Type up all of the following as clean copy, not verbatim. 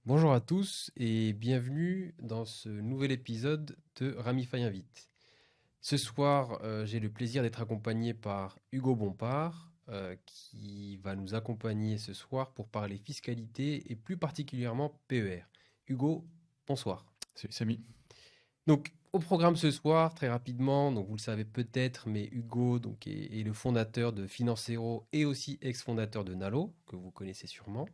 Bonjour à tous et bienvenue dans ce nouvel épisode de Ramify Invite. Ce soir, j'ai le plaisir d'être accompagné par Hugo Bompard, qui va nous accompagner ce soir pour parler fiscalité et plus particulièrement PER. Hugo, bonsoir. Salut Samy. Donc, au programme ce soir, très rapidement, donc vous le savez peut-être, mais Hugo est le fondateur de Financero et aussi ex-fondateur de Nalo, que vous connaissez sûrement.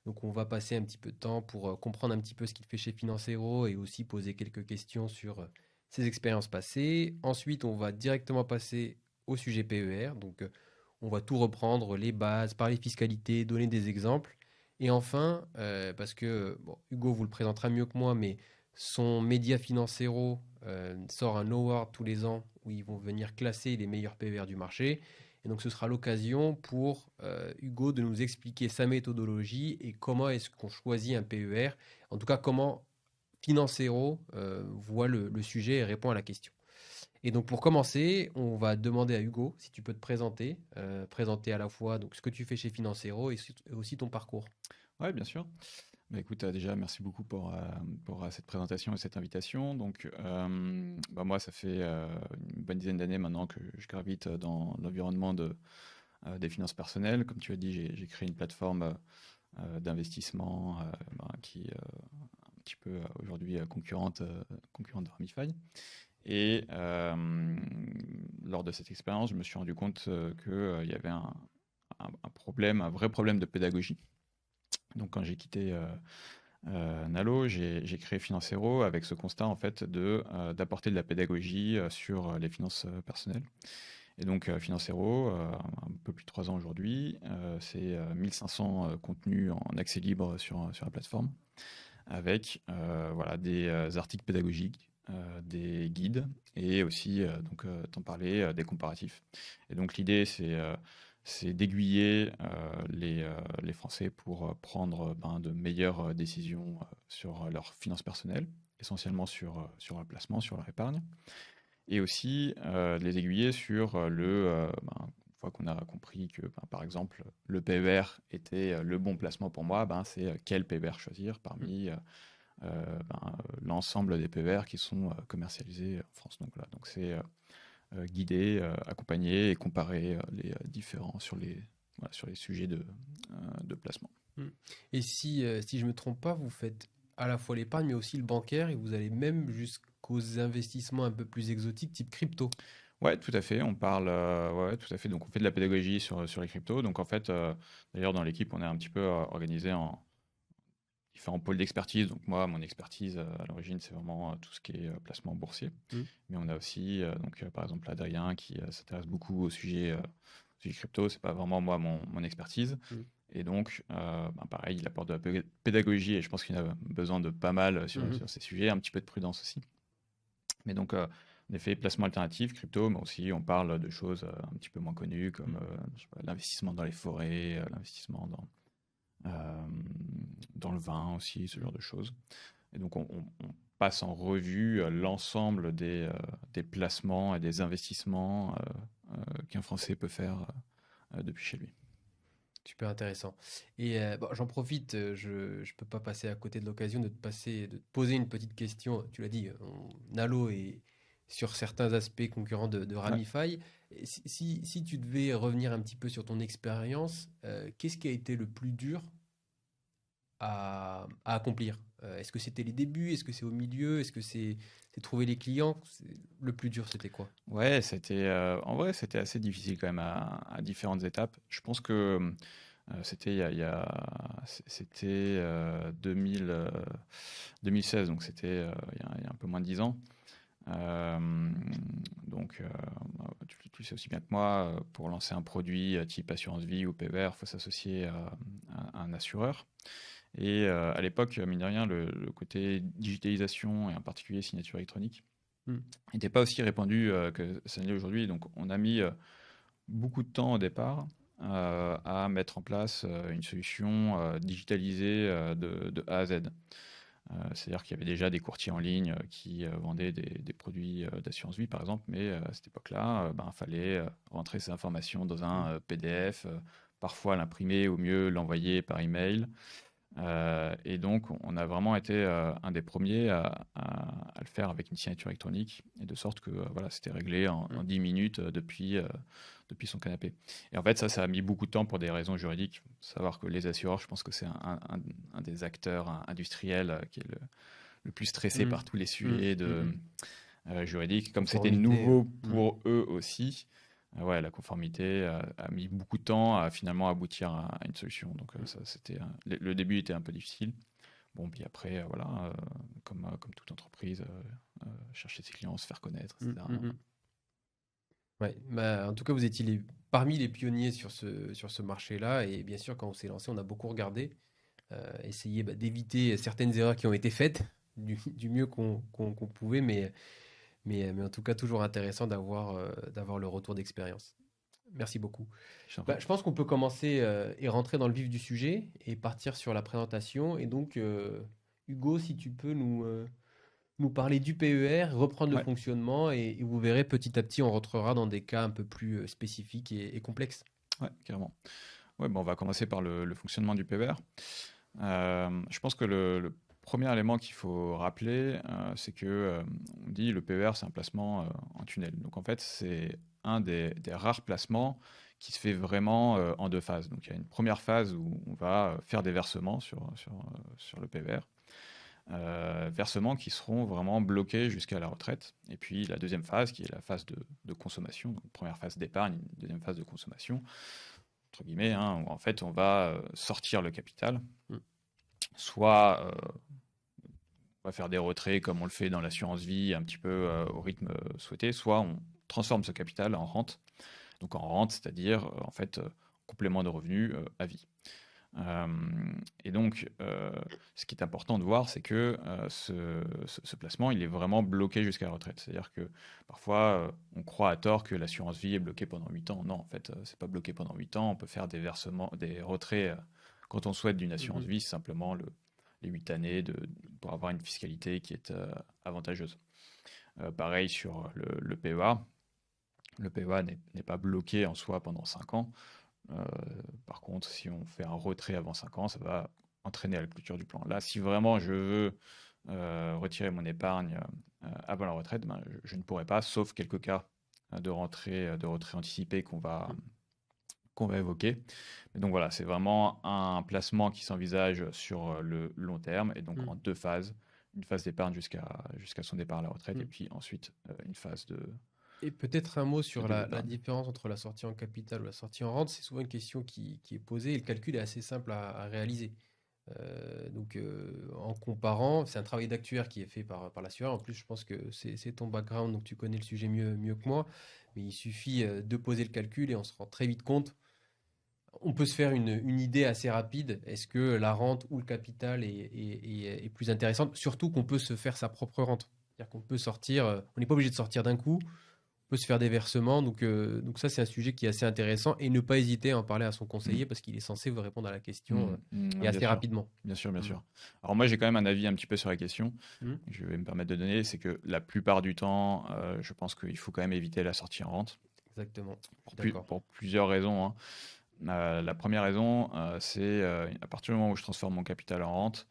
Donc, on va passer un petit peu de temps pour comprendre un petit peu ce qu'il fait chez Financero et aussi poser quelques questions sur ses expériences passées. Ensuite, on va directement passer au sujet PER. Donc, on va tout reprendre, les bases, parler fiscalité, donner des exemples. Et enfin, parce que bon, Hugo vous le présentera mieux que moi, mais son média Financero sort un award tous les ans où ils vont venir classer les meilleurs PER du marché. Et donc ce sera l'occasion pour Hugo de nous expliquer sa méthodologie et comment est-ce qu'on choisit un PER. En tout cas, comment Financero voit le sujet et répond à la question. Et donc pour commencer, on va demander à Hugo si tu peux te présenter, présenter à la fois donc, ce que tu fais chez Financero et aussi ton parcours. Ouais, bien sûr. Bah, écoute, déjà, merci beaucoup pour cette présentation et cette invitation. Donc, moi, ça fait une bonne dizaine d'années maintenant que je gravite dans l'environnement des finances personnelles. Comme tu as dit, j'ai créé une plateforme d'investissement qui est un petit peu aujourd'hui concurrente de Ramify. Et lors de cette expérience, je me suis rendu compte qu'il y avait un problème, un vrai problème de pédagogie. Donc quand j'ai quitté Nalo, j'ai créé Financero avec ce constat en fait d'apporter de la pédagogie sur les finances personnelles. Et donc Financero, un peu plus de 3 ans aujourd'hui, c'est 1500 contenus en accès libre sur la plateforme, avec voilà, des articles pédagogiques, des guides et aussi, t'en parlais, des comparatifs. Et donc l'idée, c'est d'aiguiller les Français pour prendre de meilleures décisions sur leurs finances personnelles, essentiellement sur leur placement, sur leur épargne, et aussi de les aiguiller sur une fois qu'on a compris que, par exemple, le PER était le bon placement pour moi, c'est quel PER choisir parmi l'ensemble des PER qui sont commercialisés en France. Donc voilà, donc c'est guider, accompagner et comparer les différents sur les sujets de placement. Mm. Et si je me trompe pas, vous faites à la fois l'épargne, mais aussi le bancaire, et vous allez même jusqu'aux investissements un peu plus exotiques, type crypto. Ouais, tout à fait. On parle, ouais, tout à fait. Donc, on fait de la pédagogie sur les cryptos. Donc, en fait, d'ailleurs, dans l'équipe, on est un petit peu organisé en différents pôles d'expertise. Donc, moi, mon expertise à l'origine, c'est vraiment tout ce qui est placement boursier. Mm. Mais on a aussi, par exemple, Adrien qui s'intéresse beaucoup au sujet crypto. C'est pas vraiment moi mon expertise. Mm. Et donc, pareil, il apporte de la pédagogie et je pense qu'il a besoin de pas mal Mhm. sur ces sujets, un petit peu de prudence aussi. Mais donc, en effet, placement alternatif, crypto, mais aussi on parle de choses un petit peu moins connues comme Mm. je sais pas, l'investissement dans les forêts, l'investissement euh, dans le vin aussi, ce genre de choses. Et donc, on passe en revue l'ensemble des placements et des investissements qu'un Français peut faire depuis chez lui. Super intéressant. Et bon, j'en profite, je ne peux pas passer à côté de l'occasion de te poser une petite question. Tu l'as dit, Nalo est sur certains aspects concurrents de Ouais. Ramify. Et si tu devais revenir un petit peu sur ton expérience, qu'est-ce qui a été le plus dur à accomplir? Est-ce que c'était les débuts? Est-ce que c'est au milieu? Est-ce que c'est trouver les clients? Le plus dur, c'était quoi? Ouais, en vrai, c'était assez difficile quand même à différentes étapes. Je pense que c'était c'était 2000, 2016, donc c'était il y a un peu moins de 10 ans. Euh, donc, tu le sais aussi bien que moi, pour lancer un produit type assurance vie ou PER, il faut s'associer à un assureur. Et à l'époque, mine de rien, le côté digitalisation et en particulier signature électronique Hmm. n'était pas aussi répandu que ça l'est aujourd'hui. Donc, on a mis beaucoup de temps au départ à mettre en place une solution digitalisée de A à Z. C'est-à-dire qu'il y avait déjà des courtiers en ligne qui vendaient des produits d'assurance vie, par exemple, mais à cette époque-là, il fallait rentrer ces informations dans Hmm. un PDF, parfois l'imprimer, ou mieux l'envoyer par email. Et donc, on a vraiment été un des premiers à le faire avec une signature électronique, et de sorte que voilà, c'était réglé en 10 minutes depuis son canapé. Et en fait, ça a mis beaucoup de temps pour des raisons juridiques. Savoir que les assureurs, je pense que c'est un des acteurs industriels qui est le plus stressé Mm. par tous les Mm. sujets Mm. Mm. juridiques. Comme c'était Conformité. nouveau Mm. pour eux aussi, ouais, la conformité a mis beaucoup de temps à finalement aboutir à une solution. Donc, ça, c'était, le début était un peu difficile. Bon, puis après, voilà, comme toute entreprise, chercher ses clients, se faire connaître, Mm. etc. Mm. Mm. Ouais, bah, en tout cas, vous étiez parmi les pionniers sur ce marché-là. Et bien sûr, quand on s'est lancé, on a beaucoup regardé, essayé d'éviter certaines erreurs qui ont été faites du mieux qu'on pouvait. Mais en tout cas, toujours intéressant d'avoir le retour d'expérience. Merci beaucoup. Je t'en Bah, prie. je pense qu'on peut commencer et rentrer dans le vif du sujet et partir sur la présentation. Et donc, Hugo, si tu peux nous parler du PER, reprendre le Ouais, fonctionnement et vous verrez petit à petit, on rentrera dans des cas un peu plus spécifiques et complexes. ouais, carrément. Ouais, bon, on va commencer par le fonctionnement du PVR. Je pense que le premier élément qu'il faut rappeler, c'est que on dit le PER, c'est un placement en tunnel. Donc en fait, c'est un des rares placements qui se fait vraiment en deux phases. Donc il y a une première phase où on va faire des versements sur le PER. Versements qui seront vraiment bloqués jusqu'à la retraite. Et puis la deuxième phase, qui est la phase de consommation, donc première phase d'épargne, deuxième phase de consommation, entre guillemets, hein, où en fait on va sortir le capital, Mm. soit on va faire des retraits comme on le fait dans l'assurance vie, un petit peu au rythme souhaité, soit on transforme ce capital en rente. Donc en rente, c'est-à-dire en fait complément de revenus à vie. Euh, et donc, ce qui est important de voir, c'est que ce placement, il est vraiment bloqué jusqu'à la retraite. C'est-à-dire que parfois, on croit à tort que l'assurance vie est bloquée pendant 8 ans. Non, en fait, c'est pas bloqué pendant 8 ans. On peut faire des versements, des retraits quand on souhaite d'une assurance Mhm. vie, c'est simplement les 8 années pour avoir une fiscalité qui est avantageuse. Pareil sur le PEA. Le PEA n'est pas bloqué en soi pendant 5 ans. Euh, Par contre, si on fait un retrait avant 5 ans, ça va entraîner à la clôture du plan. Là, si vraiment je veux retirer mon épargne avant la retraite, ben, je ne pourrai pas, sauf quelques cas de retrait anticipé qu'on va évoquer. Mais donc voilà, c'est vraiment un placement qui s'envisage sur le long terme et donc en Mm. deux phases. Une phase d'épargne jusqu'à son départ à la retraite et Mm. puis ensuite une phase Et peut-être un mot de sur début la d'épargne. différence entre la sortie en capital ou la sortie en rente. C'est souvent une question qui est posée et le calcul est assez simple à réaliser. En comparant, c'est un travail d'actuaire qui est fait par l'assureur. En plus, je pense que c'est ton background, donc tu connais le sujet mieux que moi. Mais il suffit de poser le calcul et on se rend très vite compte. On peut se faire une idée assez rapide. Est-ce que la rente ou le capital est plus intéressante? Surtout qu'on peut se faire sa propre rente. C'est-à-dire qu'on peut sortir, on n'est pas obligé de sortir d'un coup, on peut se faire des versements. Donc ça, c'est un sujet qui est assez intéressant et ne pas hésiter à en parler à son Mm. conseiller parce qu'il est censé vous répondre à la question et Bien assez sûr, rapidement. bien sûr, bien Mm. sûr. Alors moi, j'ai quand même un avis un petit peu sur la question. Mm. Je vais me permettre de donner, c'est que la plupart du temps, je pense qu'il faut quand même éviter la sortie en rente Exactement, je suis d'accord. pour plusieurs raisons, hein. La première raison, c'est à partir du moment où je transforme mon capital en rente,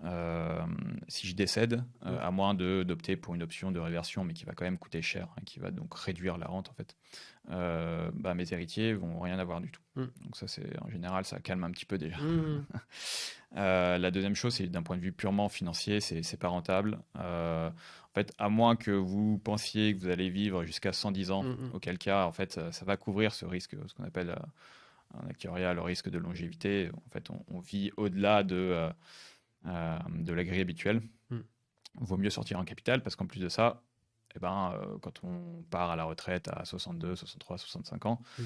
euh, si je décède, Mm. à moins d'opter pour une option de réversion, mais qui va quand même coûter cher, hein, qui va donc réduire la rente en fait, bah, mes héritiers vont rien avoir du tout. Mm. Donc ça, c'est en général, ça calme un petit peu déjà. Mm. La deuxième chose, c'est d'un point de vue purement financier, c'est pas rentable. En fait, à moins que vous pensiez que vous allez vivre jusqu'à 110 ans, Mm. Mm. auquel cas, en fait, ça va couvrir ce risque, ce qu'on appelle en actuariat le risque de longévité. En fait, on vit au-delà de la grille habituelle. Mm. Vaut mieux sortir en capital parce qu'en plus de ça, eh ben, quand on part à la retraite à 62, 63, 65 ans, Mm.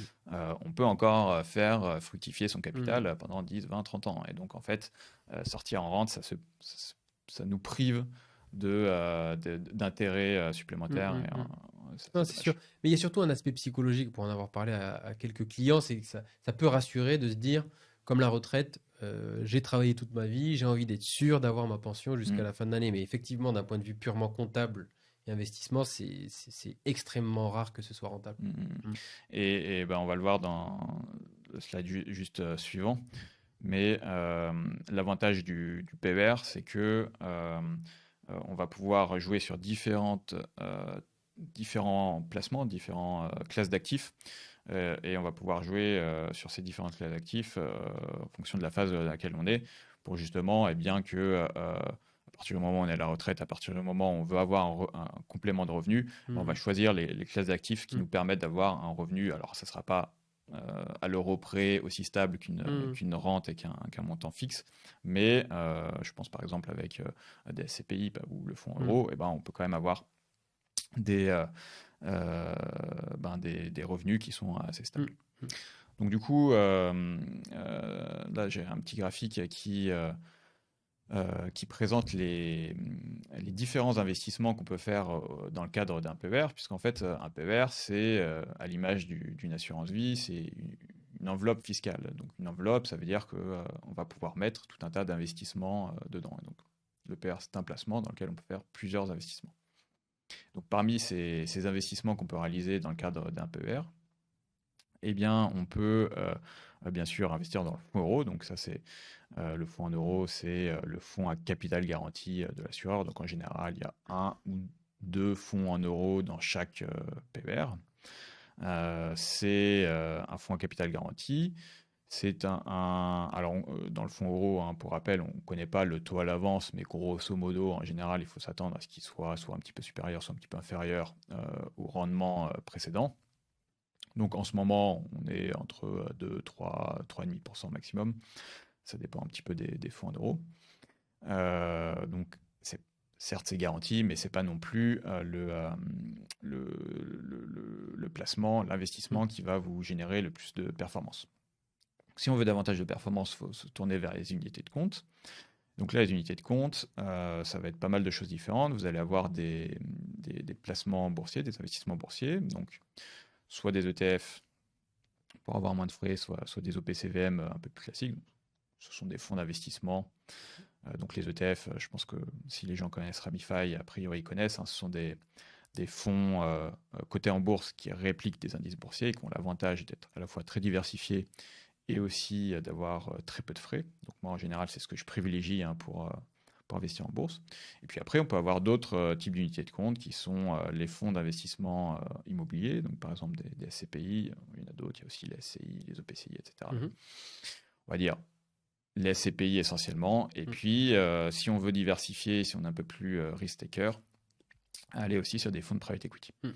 on peut encore faire fructifier son Mm. capital pendant 10, 20, 30 ans. Et donc, en fait, sortir en rente, ça nous prive d'intérêts Mm. supplémentaires. Mm. Et, Mm. c'est Non, c'est sûr. dommage. Mais il y a surtout un aspect psychologique pour en avoir parlé à quelques clients, c'est que ça peut rassurer de se dire, comme la retraite, j'ai travaillé toute ma vie, j'ai envie d'être sûr d'avoir ma pension jusqu'à Mm, la fin de l'année. Mais effectivement, d'un point de vue purement comptable et investissement, c'est extrêmement rare que ce soit rentable. mm, mm. Mm. Et ben, on va le voir dans le slide juste suivant. Mais l'avantage du PER, c'est que on va pouvoir jouer sur différents placements, différentes classes d'actifs. Et on va pouvoir jouer sur ces différentes classes d'actifs en fonction de la phase dans laquelle on est, pour justement, bien que à partir du moment où on est à la retraite, à partir du moment où on veut avoir un complément de revenu, on va Mhm. choisir les classes d'actifs qui Mhm. nous permettent d'avoir un revenu. Alors, ça ne sera pas à l'euro près aussi stable Mhm. qu'une rente et qu'un montant fixe, mais je pense par exemple avec des SCPI ou le fonds Mhm. euro, on peut quand même avoir des, des revenus qui sont assez stables. Mhm. Donc du coup, là j'ai un petit graphique qui présente les différents investissements qu'on peut faire dans le cadre d'un PER, puisqu'en fait un PER c'est à l'image d'une assurance vie, c'est une enveloppe fiscale. Donc une enveloppe, ça veut dire que on va pouvoir mettre tout un tas d'investissements dedans. Et donc le PER c'est un placement dans lequel on peut faire plusieurs investissements. Donc parmi ces investissements qu'on peut réaliser dans le cadre d'un PER, on peut bien sûr investir dans le fonds euro. Donc ça, c'est le fonds en euros, c'est le fonds à capital garanti de l'assureur. Donc en général, il y a un ou deux fonds en euros dans chaque PER. C'est un fonds à capital garanti. C'est alors, dans le fonds euro, hein, pour rappel, on ne connaît pas le taux à l'avance, mais grosso modo, en général, il faut s'attendre à ce qu'il soit un petit peu supérieur, soit un petit peu inférieur au rendement précédent. Donc en ce moment, on est entre 2, 3, 3,5% maximum. Ça dépend un petit peu des fonds en euros. Donc certes c'est garanti, mais c'est pas non plus le placement, l'investissement qui va vous générer le plus de performance. Si on veut davantage de performance, il faut se tourner vers les unités de compte. Donc là, les unités de compte, ça va être pas mal de choses différentes. Vous allez avoir des placements boursiers, des investissements boursiers, donc soit des ETF pour avoir moins de frais, soit des OPCVM un peu plus classiques. Ce sont des fonds d'investissement. Donc les ETF, je pense que si les gens connaissent Ramify, a priori ils connaissent. Hein, ce sont des fonds cotés en bourse qui répliquent des indices boursiers et qui ont l'avantage d'être à la fois très diversifiés et aussi d'avoir très peu de frais. Donc moi en général c'est ce que je privilégie pour investir en bourse. Et puis après on peut avoir d'autres types d'unités de compte qui sont les fonds d'investissement immobilier, donc par exemple des SCPI, il y en a d'autres, il y a aussi les SCI, les OPCI, etc. Mhm. On va dire les SCPI essentiellement. Et Mhm. puis si on veut diversifier, si on est un peu plus risk-taker, aller aussi sur des fonds de private equity. Mhm.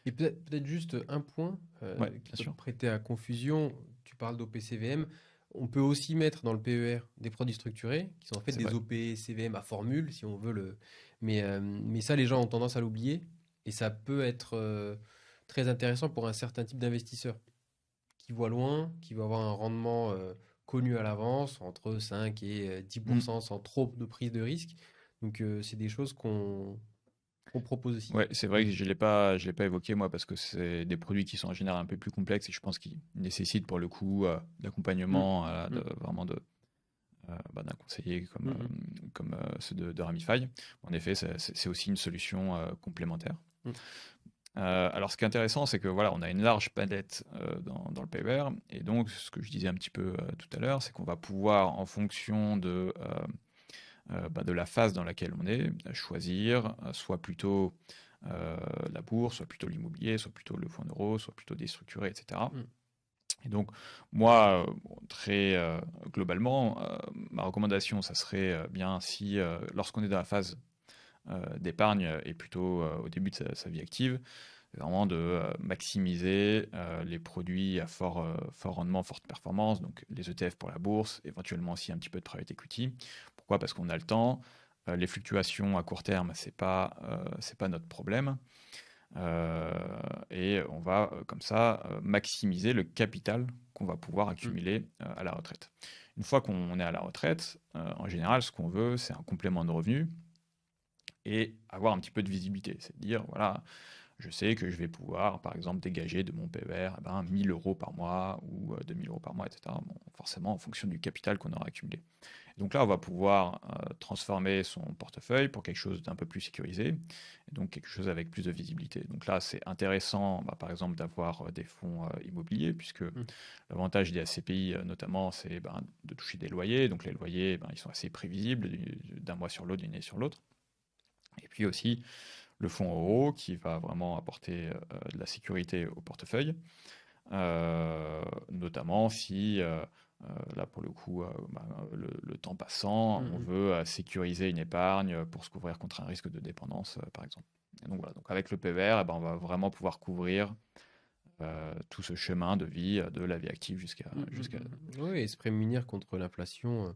Et peut-être juste un point Ouais, qui bien peut sûr. prêter à confusion. Tu parles d'OPCVM. On peut aussi mettre dans le PER des produits structurés qui sont en fait C'est des vrai. OPCVM à formule, si on veut le. Mais ça, les gens ont tendance à l'oublier et ça peut être très intéressant pour un certain type d'investisseur qui voit loin, qui va avoir un rendement connu à l'avance, entre 5 et Mm. 10% sans trop de prise de risque. Donc, c'est des choses qu'on propose aussi. Ouais, c'est vrai que je l'ai pas évoqué moi parce que c'est des produits qui sont en général un peu plus complexes et je pense qu'ils nécessitent pour le coup Mm, d'accompagnement, mm, vraiment d'un conseiller mm, mm, comme ceux de Ramify. En effet, c'est aussi une solution complémentaire. mm, Alors, ce qui est intéressant, c'est que voilà, on a une large palette dans le PER, et donc ce que je disais un petit peu tout à l'heure, c'est qu'on va pouvoir, en fonction de la phase dans laquelle on est, choisir soit plutôt la bourse, soit plutôt l'immobilier, soit plutôt le fonds euro, soit plutôt déstructuré, etc. mm, Et donc, moi, très globalement, ma recommandation, ça serait bien si, lorsqu'on est dans la phase d'épargne et plutôt au début de sa vie active, c'est vraiment de maximiser les produits à fort rendement, forte performance, donc les ETF pour la bourse, éventuellement aussi un petit peu de private equity. Pourquoi? Parce qu'on a le temps. Les fluctuations à court terme, c'est pas notre problème. Et on va comme ça maximiser le capital qu'on va pouvoir mm, accumuler à la retraite. Une fois qu'on est à la retraite, en général, ce qu'on veut, c'est un complément de revenu et avoir un petit peu de visibilité. C'est de dire, voilà, je sais que je vais pouvoir, par exemple, dégager de mon PER 1 000 euros par mois ou 2 000 euros par mois, etc. Bon, forcément, en fonction du capital qu'on aura accumulé. Donc là, on va pouvoir transformer son portefeuille pour quelque chose d'un peu plus sécurisé, et donc quelque chose avec plus de visibilité. Donc là, c'est intéressant, par exemple, d'avoir des fonds immobiliers, puisque l'avantage des SCPI, notamment, c'est de toucher des loyers. Donc les loyers, ils sont assez prévisibles d'un mois sur l'autre, d'une année sur l'autre. Et puis aussi, le fonds euro qui va vraiment apporter de la sécurité au portefeuille, notamment si, là pour le coup, le temps passant, on veut sécuriser une épargne pour se couvrir contre un risque de dépendance, par exemple. Et donc voilà, donc avec le PER, on va vraiment pouvoir couvrir tout ce chemin de vie, de la vie active jusqu'à... Oui, et se prémunir contre l'inflation de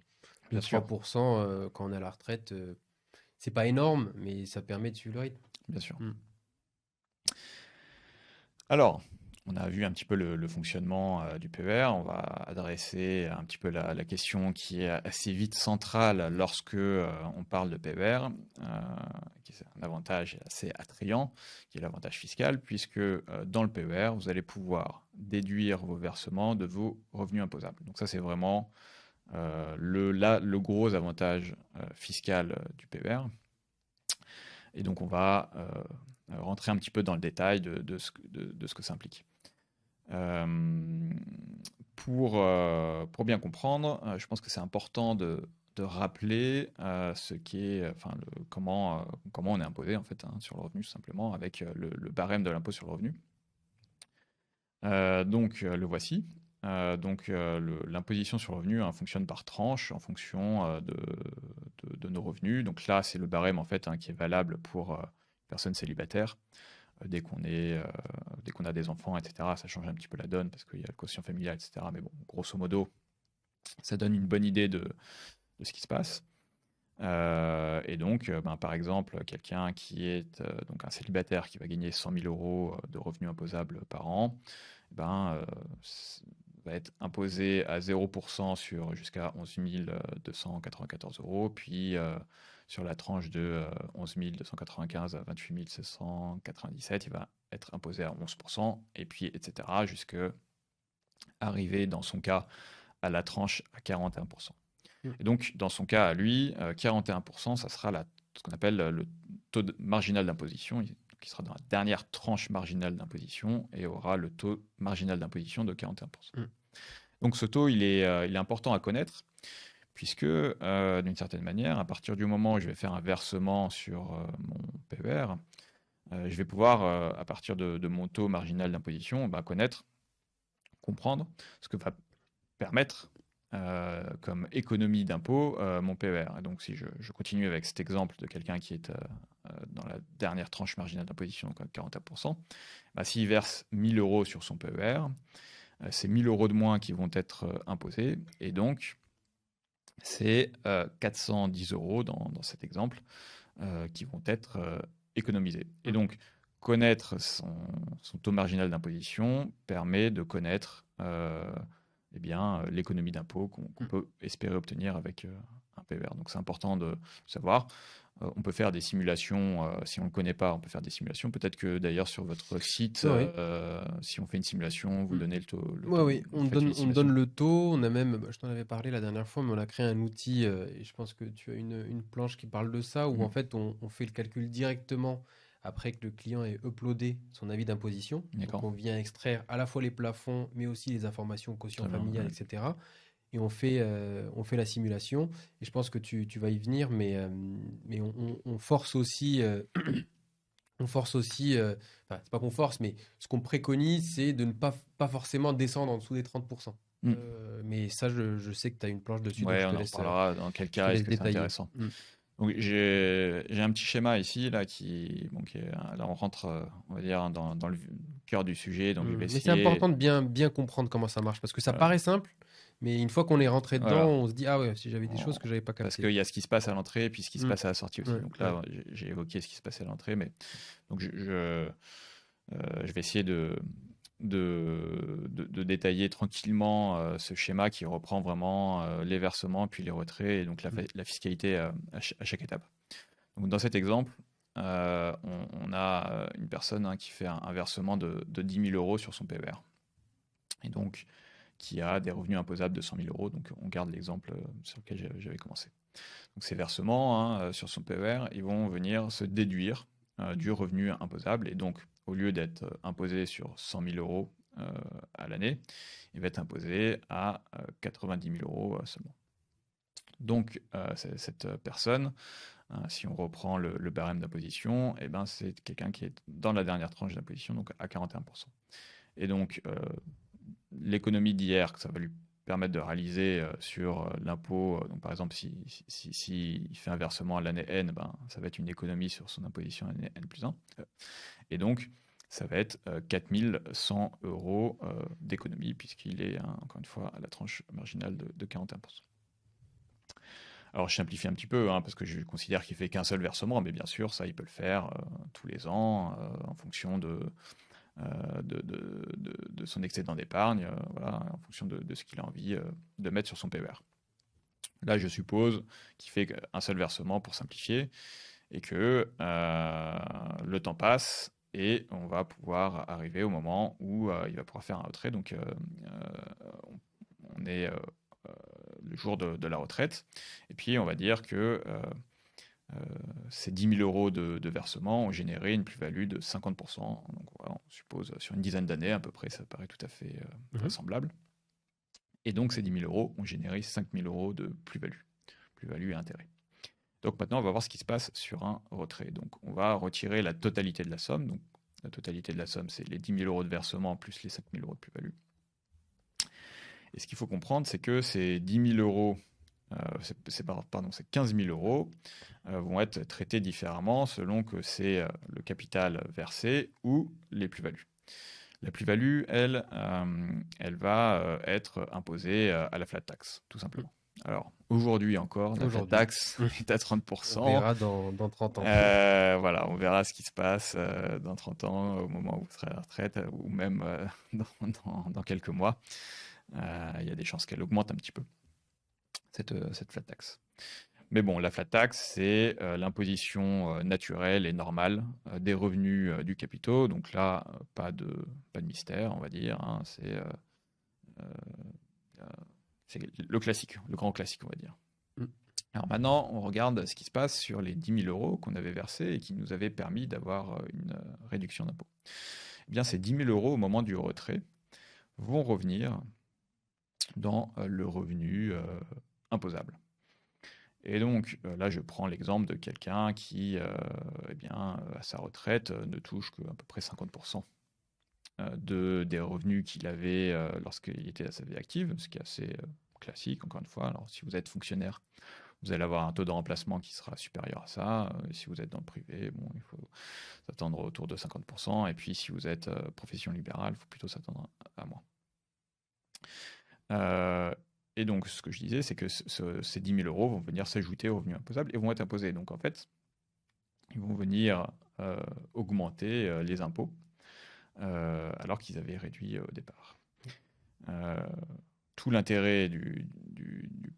Bien sûr, 3% quand on est à la retraite. C'est pas énorme, mais ça permet de suivre le rythme. bien sûr. Mm. Alors, on a vu un petit peu le fonctionnement du PER. On va adresser un petit peu la question qui est assez vite centrale lorsque on parle de PER, qui est un avantage assez attrayant, qui est l'avantage fiscal, puisque dans le PER, vous allez pouvoir déduire vos versements de vos revenus imposables. Donc ça, c'est vraiment le gros avantage fiscal du PER. Et donc, on va rentrer un petit peu dans le détail de ce que ça implique. Pour bien comprendre, je pense que c'est important de rappeler ce qui est, comment on est imposé en fait sur le revenu, tout simplement, avec le barème de l'impôt sur le revenu. Donc, le voici. L'imposition sur le revenu fonctionne par tranche en fonction de nos revenus. Donc là, c'est le barème en fait qui est valable pour personnes célibataires. Dès qu'on a des enfants, etc., ça change un petit peu la donne parce qu'il y a le quotient familial, etc. Mais bon, grosso modo, ça donne une bonne idée de ce qui se passe. Et donc, par exemple, quelqu'un qui est donc un célibataire qui va gagner 100 000 euros de revenus imposables par an, va être imposé à 0% sur jusqu'à 11 294 euros, puis sur la tranche de 11 295 à 28 797, il va être imposé à 11%, et puis etc., jusque arriver dans son cas à la tranche à 41%. Et donc, dans son cas à lui, 41%, ça sera ce qu'on appelle le taux marginal d'imposition, qui sera dans la dernière tranche marginale d'imposition et aura le taux marginal d'imposition de 41%. Donc ce taux, il est important à connaître, puisque d'une certaine manière, à partir du moment où je vais faire un versement sur mon PER, je vais pouvoir, à partir de mon taux marginal d'imposition, comprendre ce que va permettre comme économie d'impôt mon PER. Et donc si je continue avec cet exemple de quelqu'un qui est dans la dernière tranche marginale d'imposition, donc à 41%, s'il verse 1 000 euros sur son PER, c'est 1 000 euros de moins qui vont être imposés, et donc c'est 410 euros dans cet exemple qui vont être économisés. Et donc, connaître son taux marginal d'imposition permet de connaître l'économie d'impôt qu'on peut espérer obtenir avec un PER. Donc c'est important de savoir. On peut faire des simulations, si on ne le connaît pas, on peut faire des simulations. Peut-être que d'ailleurs sur votre site, si on fait une simulation, vous donnez le taux. Oui, on donne le taux. On a même, je t'en avais parlé la dernière fois, mais on a créé un outil, et je pense que tu as une planche qui parle de ça, où en fait on fait le calcul directement après que le client ait uploadé son avis d'imposition. Donc on vient extraire à la fois les plafonds, mais aussi les informations quotient familial, etc. Et on fait la simulation. Et je pense que tu vas y venir, mais on force aussi... on force aussi, c'est pas qu'on force, mais ce qu'on préconise, c'est de ne pas forcément descendre en dessous des 30%. Mais ça, je sais que tu as une planche dessus, donc je te laisse, on en reparlera dans quel cas est-ce que c'est intéressant. Donc, j'ai un petit schéma ici, là, là on rentre, on va dire, dans le cœur du sujet. Donc, je vais essayer... Mais c'est important de bien comprendre comment ça marche, parce que ça paraît simple, mais une fois qu'on est rentré dedans, on se dit, ah ouais, si j'avais des choses que j'avais pas captées. Parce qu'il y a ce qui se passe à l'entrée, et puis ce qui se passe à la sortie aussi. Donc là, j'ai évoqué ce qui se passait à l'entrée, mais donc je vais essayer de détailler tranquillement ce schéma qui reprend vraiment les versements, puis les retraits, et donc la fiscalité à chaque étape. Donc dans cet exemple, on a une personne qui fait un versement de 10 000 euros sur son PER. Et donc, qui a des revenus imposables de 100 000 euros. Donc, on garde l'exemple sur lequel j'avais commencé. Donc, ces versements sur son PER, ils vont venir se déduire du revenu imposable. Et donc, au lieu d'être imposé sur 100 000 euros à l'année, il va être imposé à 90 000 euros seulement. Donc, cette personne, si on reprend le barème d'imposition, eh ben, c'est quelqu'un qui est dans la dernière tranche d'imposition, donc à 41%. Et donc, l'économie d'hier que ça va lui permettre de réaliser sur l'impôt, donc par exemple, si fait un versement à l'année N, ben, ça va être une économie sur son imposition à l'année N plus 1. Et donc, ça va être 4 100 euros d'économie, puisqu'il est, encore une fois, à la tranche marginale de 41%. Alors, je simplifie un petit peu, parce que je considère qu'il fait qu'un seul versement, mais bien sûr, ça, il peut le faire tous les ans, en fonction de son excédent d'épargne, voilà, en fonction de ce qu'il a envie de mettre sur son PER. Là, je suppose qu'il fait un seul versement pour simplifier et que le temps passe et on va pouvoir arriver au moment où il va pouvoir faire un retrait. Donc, on est le jour de la retraite. Et puis, on va dire que ces 10 000 euros de versement ont généré une plus-value de 50%. Donc, voilà, on suppose sur une dizaine d'années à peu près, ça paraît tout à fait vraisemblable. Et donc, ces 10 000 euros ont généré 5 000 euros de plus-value et intérêt. Donc, maintenant, on va voir ce qui se passe sur un retrait. Donc, on va retirer la totalité de la somme. Donc, la totalité de la somme, c'est les 10 000 euros de versement plus les 5 000 euros de plus-value. Et ce qu'il faut comprendre, c'est que ces 10 000 euros, c'est 15 000 euros, vont être traités différemment selon que c'est le capital versé ou les plus-values. La plus-value, elle va être imposée à la flat tax, tout simplement. Alors, aujourd'hui encore, la flat tax est à 30%. On verra dans 30 ans. Voilà, on verra ce qui se passe dans 30 ans, au moment où vous serez à la retraite, ou même dans quelques mois. Il y a des chances qu'elle augmente un petit peu, cette flat tax. Mais bon, la flat tax, c'est l'imposition naturelle et normale des revenus du capitaux. Donc là, pas de mystère, on va dire. C'est le classique, le grand classique, on va dire. Alors maintenant, on regarde ce qui se passe sur les 10 000 euros qu'on avait versés et qui nous avaient permis d'avoir une réduction d'impôt. Eh bien, ces 10 000 euros au moment du retrait vont revenir dans le revenu imposable. Et donc, là, je prends l'exemple de quelqu'un qui, à sa retraite, ne touche qu'à peu près 50% des revenus qu'il avait lorsqu'il était à sa vie active, ce qui est assez classique, encore une fois. Alors, si vous êtes fonctionnaire, vous allez avoir un taux de remplacement qui sera supérieur à ça. Et si vous êtes dans le privé, bon, il faut s'attendre autour de 50%. Et puis, si vous êtes profession libérale, il faut plutôt s'attendre à moins. Et donc, ce que je disais, c'est que ces 10 000 euros vont venir s'ajouter aux revenus imposables et vont être imposés. Donc, en fait, ils vont venir augmenter les impôts alors qu'ils avaient réduit au départ. Tout l'intérêt du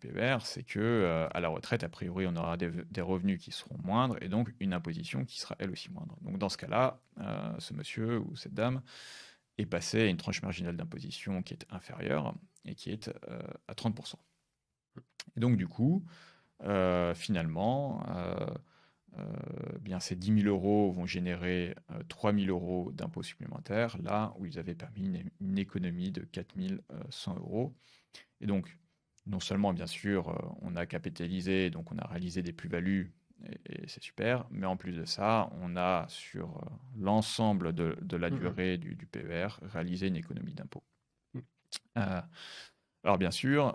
PER, c'est que à la retraite, a priori, on aura des revenus qui seront moindres et donc une imposition qui sera elle aussi moindre. Donc, dans ce cas-là, ce monsieur ou cette dame est passé à une tranche marginale d'imposition qui est inférieure et qui est à 30%. Et donc, du coup, finalement, bien ces 10 000 euros vont générer 3 000 euros d'impôts supplémentaires, là où ils avaient permis une économie de 4 100 euros. Et donc, non seulement, bien sûr, on a capitalisé, donc on a réalisé des plus-values, et c'est super, mais en plus de ça, on a sur l'ensemble de la durée du PER réalisé une économie d'impôt. Alors bien sûr,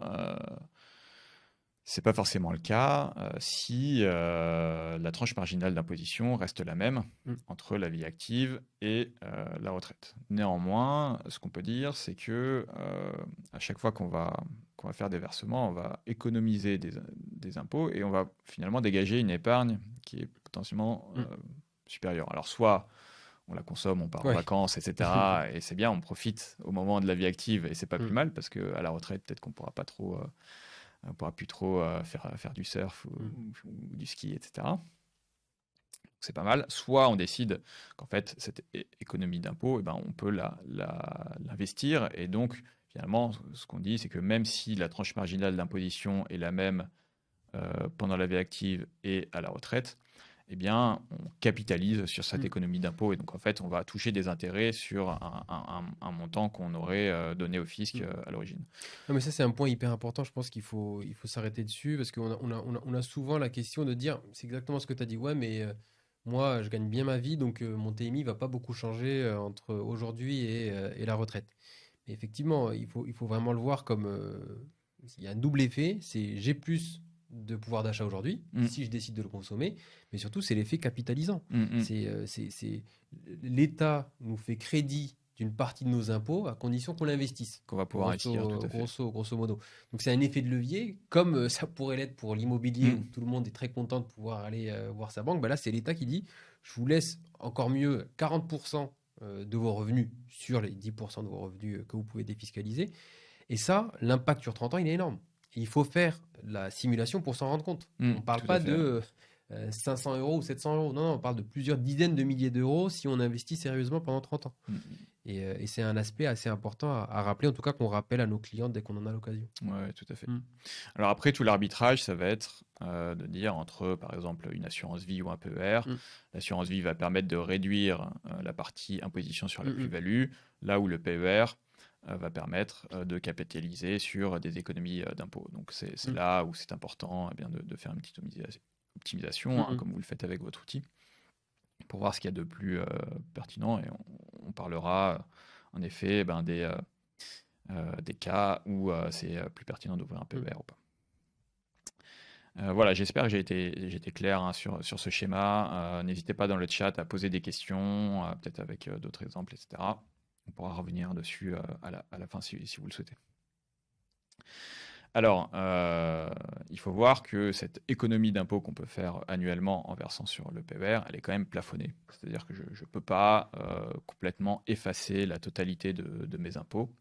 c'est pas forcément le cas si la tranche marginale d'imposition reste la même entre la vie active et la retraite. Néanmoins, ce qu'on peut dire, c'est que à chaque fois qu'on va faire des versements, on va économiser des impôts et on va finalement dégager une épargne qui est potentiellement supérieure. Alors soit on la consomme, on part en vacances, etc. Et c'est bien, on profite au moment de la vie active et c'est pas plus mal parce qu'à la retraite, peut-être qu'on pourra pas trop... on pourra plus trop faire du surf ou du ski, etc. C'est pas mal. Soit on décide qu'en fait, cette économie d'impôt, on peut l'investir. Et donc, finalement, ce qu'on dit, c'est que même si la tranche marginale d'imposition est la même pendant la vie active et à la retraite, on capitalise sur cette économie d'impôt. Et donc, en fait, on va toucher des intérêts sur un montant qu'on aurait donné au fisc à l'origine. Non, mais ça, c'est un point hyper important. Je pense qu'il faut s'arrêter dessus parce qu'on a souvent la question de dire, c'est exactement ce que tu as dit, ouais, mais moi, je gagne bien ma vie, donc mon TMI va pas beaucoup changer entre aujourd'hui et la retraite. Mais effectivement, il faut vraiment le voir comme il y a un double effet, c'est j'ai plus de pouvoir d'achat aujourd'hui, si je décide de le consommer, mais surtout, c'est l'effet capitalisant. L'État nous fait crédit d'une partie de nos impôts à condition qu'on l'investisse. Qu'on va pouvoir investir, tout à fait. Grosso modo. Donc c'est un effet de levier, comme ça pourrait l'être pour l'immobilier, où tout le monde est très content de pouvoir aller voir sa banque. Là, c'est l'État qui dit, je vous laisse encore mieux 40% de vos revenus sur les 10% de vos revenus que vous pouvez défiscaliser. Et ça, l'impact sur 30 ans, il est énorme. Et il faut faire la simulation pour s'en rendre compte. On ne parle pas de 500 € ou 700 €. Non, on parle de plusieurs dizaines de milliers d'euros si on investit sérieusement pendant 30 ans. Et c'est un aspect assez important à rappeler, en tout cas qu'on rappelle à nos clients dès qu'on en a l'occasion. Oui, tout à fait. Alors après, tout l'arbitrage, ça va être de dire entre, par exemple, une assurance vie ou un PER. L'assurance vie va permettre de réduire la partie imposition sur la plus-value, là où le PER va permettre de capitaliser sur des économies d'impôts. Donc c'est là où c'est important de faire une petite optimisation, comme vous le faites avec votre outil, pour voir ce qu'il y a de plus pertinent. Et on parlera en effet des cas où c'est plus pertinent d'ouvrir un PER ou pas. Voilà, j'espère que j'ai été clair sur ce schéma. N'hésitez pas dans le chat à poser des questions, peut-être avec d'autres exemples, etc. On pourra revenir dessus à la fin si vous le souhaitez. Alors, il faut voir que cette économie d'impôt qu'on peut faire annuellement en versant sur le PER, elle est quand même plafonnée. C'est-à-dire que je ne peux pas complètement effacer la totalité de mes impôts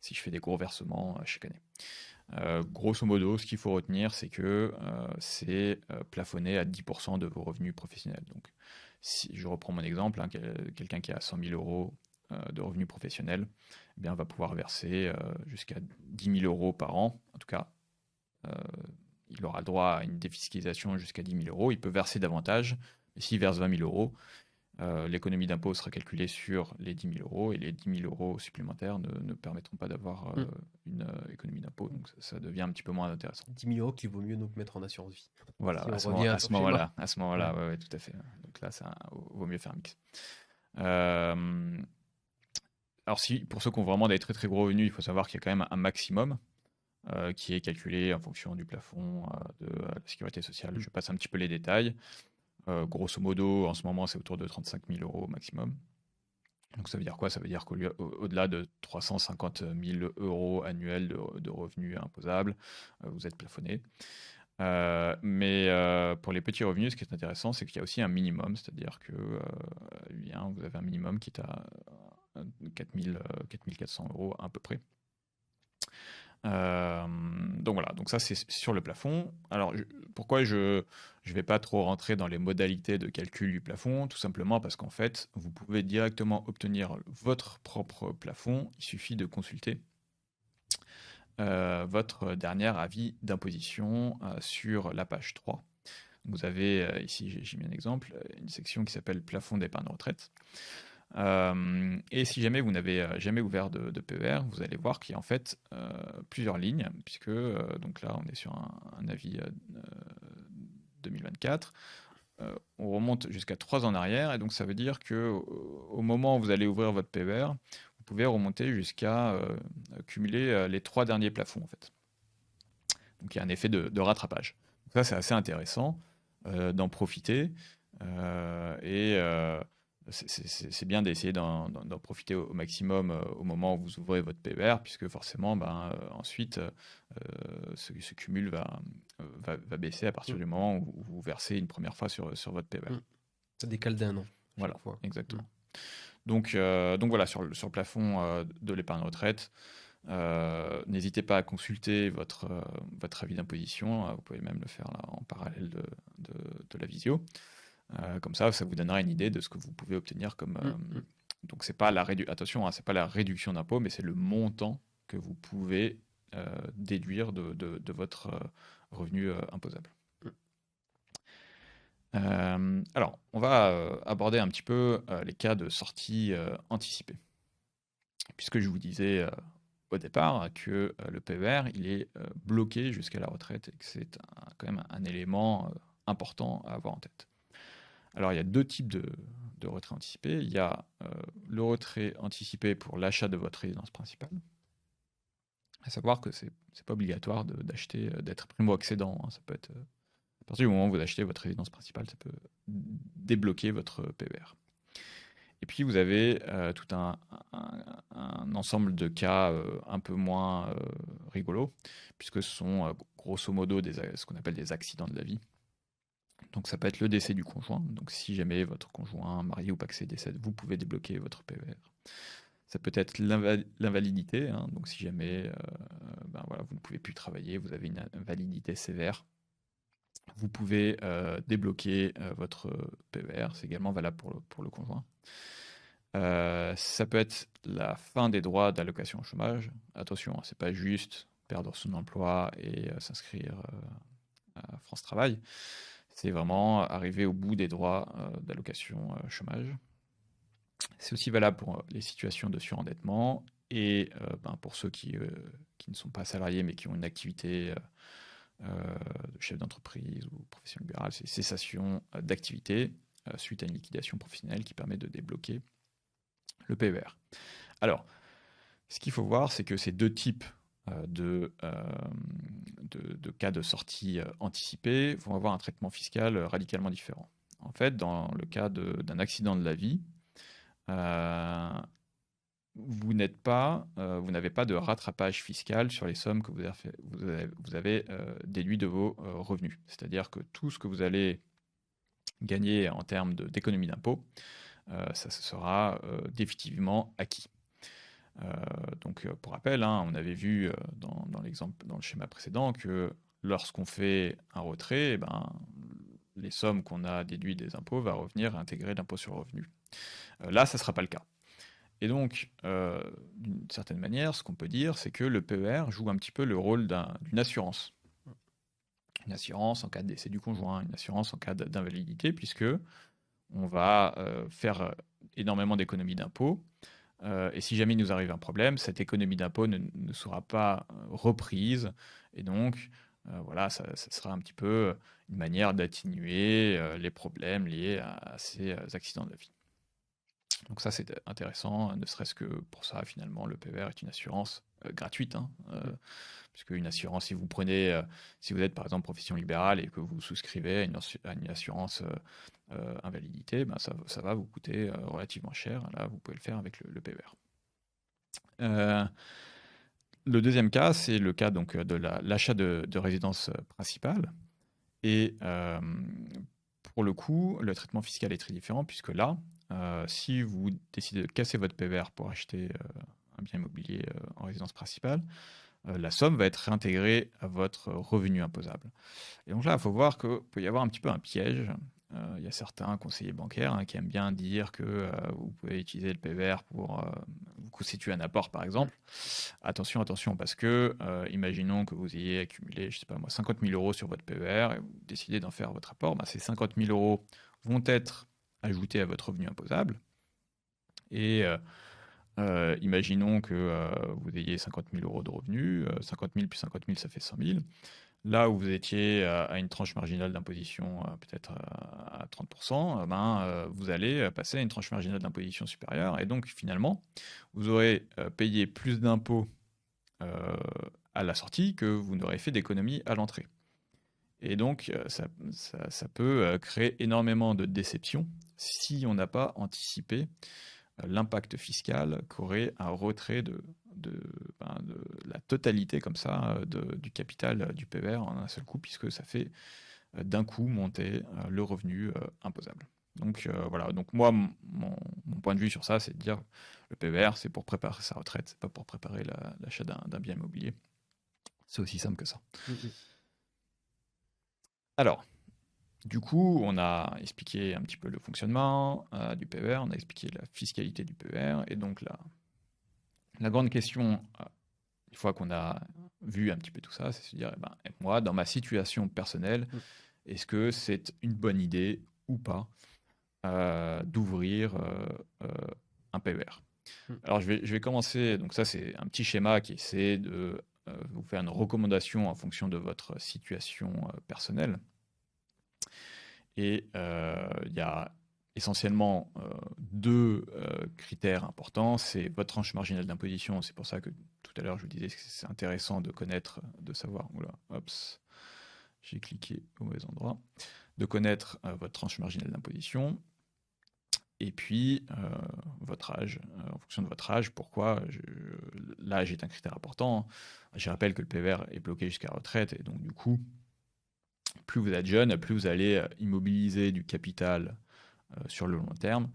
si je fais des gros versements chaque année. Grosso modo, ce qu'il faut retenir, c'est que c'est plafonné à 10% de vos revenus professionnels. Donc, si je reprends mon exemple, quelqu'un qui a 100 000 € de revenus professionnels, va pouvoir verser jusqu'à 10 000 € par an. En tout cas, il aura le droit à une défiscalisation jusqu'à 10 000 €. Il peut verser davantage, mais s'il verse 20 000 €, l'économie d'impôt sera calculée sur les 10 000 € et les 10 000 € supplémentaires ne permettront pas d'avoir une économie d'impôt. Donc ça devient un petit peu moins intéressant. 10 000 € qu'il vaut mieux donc mettre en assurance vie. Voilà, si à ce moment-là, ouais, tout à fait. Donc là, ça vaut mieux faire un mix. Alors pour ceux qui ont vraiment des très très gros revenus, il faut savoir qu'il y a quand même un maximum qui est calculé en fonction du plafond de la sécurité sociale. Je passe un petit peu les détails. Grosso modo, en ce moment, c'est autour de 35 000 € au maximum. Donc ça veut dire quoi? Ça veut dire qu'au-delà de 350 000 € annuels de revenus imposables, vous êtes plafonné. Mais pour les petits revenus, ce qui est intéressant, c'est qu'il y a aussi un minimum, c'est-à-dire que vous avez un minimum qui est à 4 400 € à peu près. Donc voilà, donc ça c'est sur le plafond. Alors pourquoi je ne vais pas trop rentrer dans les modalités de calcul du plafond? Tout simplement parce qu'en fait, vous pouvez directement obtenir votre propre plafond. Il suffit de consulter votre dernier avis d'imposition sur la page 3. Vous avez ici, j'ai mis un exemple, une section qui s'appelle plafond d'épargne retraite. Et si jamais vous n'avez jamais ouvert de PER, vous allez voir qu'il y a en fait plusieurs lignes, puisque donc là on est sur un avis 2024. On remonte jusqu'à 3 ans en arrière, et donc ça veut dire que au moment où vous allez ouvrir votre PER, vous pouvez remonter jusqu'à cumuler les 3 derniers plafonds en fait. Donc il y a un effet de rattrapage. Donc ça c'est assez intéressant d'en profiter c'est bien d'essayer d'en profiter au maximum au moment où vous ouvrez votre PER, puisque forcément, ensuite, ce cumul va baisser à partir du moment où vous versez une première fois sur votre PER. Ça décale d'1 an. Voilà, exactement. Donc voilà, sur le plafond de l'épargne retraite, n'hésitez pas à consulter votre avis d'imposition. Vous pouvez même le faire là, en parallèle de la visio. Comme ça vous donnera une idée de ce que vous pouvez obtenir comme. Mm. Donc c'est pas attention, hein, c'est pas la réduction d'impôt, mais c'est le montant que vous pouvez déduire de votre revenu imposable. Alors, on va aborder un petit peu les cas de sortie anticipée. Puisque je vous disais au départ que le PER, il est bloqué jusqu'à la retraite et que c'est quand même un élément important à avoir en tête. Alors, il y a deux types de retrait anticipé. Il y a le retrait anticipé pour l'achat de votre résidence principale. À savoir que c'est pas obligatoire d'acheter, d'être primo-accédant, hein. Ça peut être, à partir du moment où vous achetez votre résidence principale, ça peut débloquer votre PER. Et puis vous avez tout un ensemble de cas un peu moins rigolos, puisque ce sont grosso modo ce qu'on appelle des accidents de la vie. Donc ça peut être le décès du conjoint. Donc si jamais votre conjoint, marié ou pacsé décède, vous pouvez débloquer votre PER. Ça peut être l'invalidité. Hein. Donc si jamais voilà, vous ne pouvez plus travailler, vous avez une invalidité sévère, vous pouvez débloquer votre PER. C'est également valable pour le conjoint. Ça peut être la fin des droits d'allocation au chômage. Attention, hein, c'est pas juste perdre son emploi et s'inscrire à France Travail. C'est vraiment arriver au bout des droits d'allocation chômage. C'est aussi valable pour les situations de surendettement et pour ceux qui ne sont pas salariés mais qui ont une activité de chef d'entreprise ou profession libérale. C'est cessation d'activité suite à une liquidation professionnelle qui permet de débloquer le PER. Alors, ce qu'il faut voir, c'est que ces deux types de cas de sortie anticipée vont avoir un traitement fiscal radicalement différent. En fait, dans le cas d'un accident de la vie, vous n'avez pas de rattrapage fiscal sur les sommes que vous avez déduites de vos revenus. C'est-à-dire que tout ce que vous allez gagner en termes d'économie d'impôt, ça sera définitivement acquis. Donc, pour rappel, hein, on avait vu dans l'exemple, dans le schéma précédent, que lorsqu'on fait un retrait, les sommes qu'on a déduites des impôts va revenir intégrer l'impôt sur le revenu. Là, ça ne sera pas le cas. Et donc, d'une certaine manière, ce qu'on peut dire, c'est que le PER joue un petit peu le rôle d'une assurance. Une assurance en cas de décès du conjoint, une assurance en cas d'invalidité, puisque on va faire énormément d'économies d'impôts. Et si jamais il nous arrive un problème, cette économie d'impôt ne sera pas reprise. Et donc, voilà, ça sera un petit peu une manière d'atténuer les problèmes liés à ces accidents de la vie. Donc ça, c'est intéressant, ne serait-ce que pour ça, finalement, le PER est une assurance gratuite. Hein, puisque une assurance, si vous êtes par exemple profession libérale et que vous souscrivez à une assurance invalidité, ça va vous coûter relativement cher. Là, vous pouvez le faire avec le PER. Le deuxième cas, c'est le cas donc, de l'achat de résidence principale. Et pour le coup, le traitement fiscal est très différent, puisque là, si vous décidez de casser votre PER pour acheter un bien immobilier en résidence principale, la somme va être réintégrée à votre revenu imposable. Et donc là, il faut voir qu'il peut y avoir un petit peu un piège. Il y a certains conseillers bancaires qui aiment bien dire que vous pouvez utiliser le PER pour vous constituer un apport, par exemple. Attention, parce que imaginons que vous ayez accumulé, je sais pas moi, 50 000 euros sur votre PER et vous décidez d'en faire votre apport. Ces 50 000 euros vont être ajoutés à votre revenu imposable. Et imaginons que vous ayez 50 000 euros de revenus, 50 000 plus 50 000, ça fait 100 000. Là où vous étiez à une tranche marginale d'imposition peut-être à 30%, vous allez passer à une tranche marginale d'imposition supérieure. Et donc finalement, vous aurez payé plus d'impôts à la sortie que vous n'aurez fait d'économie à l'entrée. Et donc ça peut créer énormément de déception si on n'a pas anticipé l'impact fiscal qu'aurait un retrait de la totalité comme ça du capital du PER en un seul coup, puisque ça fait d'un coup monter le revenu imposable. Donc voilà, donc moi, mon point de vue sur ça, c'est de dire le PER, c'est pour préparer sa retraite, c'est pas pour préparer l'achat d'un bien immobilier. C'est aussi simple que ça. Alors, Du coup, on a expliqué un petit peu le fonctionnement du PER, on a expliqué la fiscalité du PER, et donc la grande question, une fois qu'on a vu un petit peu tout ça, c'est se dire, eh ben, moi, dans ma situation personnelle, Mm. est-ce que c'est une bonne idée ou pas d'ouvrir euh, un PER? Mm. Alors, je vais commencer. Donc, ça, c'est un petit schéma qui essaie de vous faire une recommandation en fonction de votre situation personnelle. Et il y a essentiellement deux critères importants. C'est votre tranche marginale d'imposition. C'est pour ça que tout à l'heure, je vous disais que c'est intéressant de connaître, de savoir. Oula, hops, j'ai cliqué au mauvais endroit. De connaître votre tranche marginale d'imposition. Et puis, votre âge, en fonction de votre âge, pourquoi l'âge est un critère important. Je rappelle que le PER est bloqué jusqu'à la retraite, et donc du coup, plus vous êtes jeune, plus vous allez immobiliser du capital sur le long terme,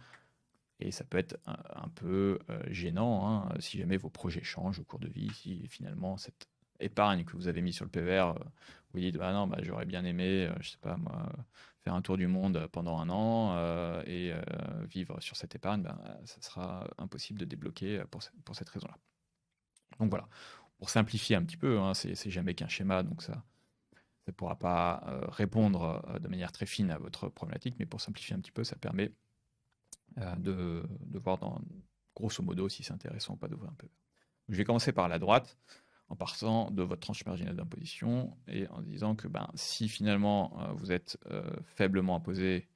et ça peut être un peu gênant hein, si jamais vos projets changent au cours de vie, si finalement cette épargne que vous avez mis sur le PER, vous dites ah non, bah, j'aurais bien aimé, je sais pas moi, faire un tour du monde pendant un an et vivre sur cette épargne, ben, ça sera impossible de débloquer pour cette raison-là. Donc voilà, pour simplifier un petit peu, hein, c'est jamais qu'un schéma, donc ça ne pourra pas répondre de manière très fine à votre problématique, mais pour simplifier un petit peu, ça permet de voir grosso modo si c'est intéressant ou pas d'ouvrir un PER. Je vais commencer par la droite, en partant de votre tranche marginale d'imposition et en disant que ben, si finalement vous êtes faiblement imposé,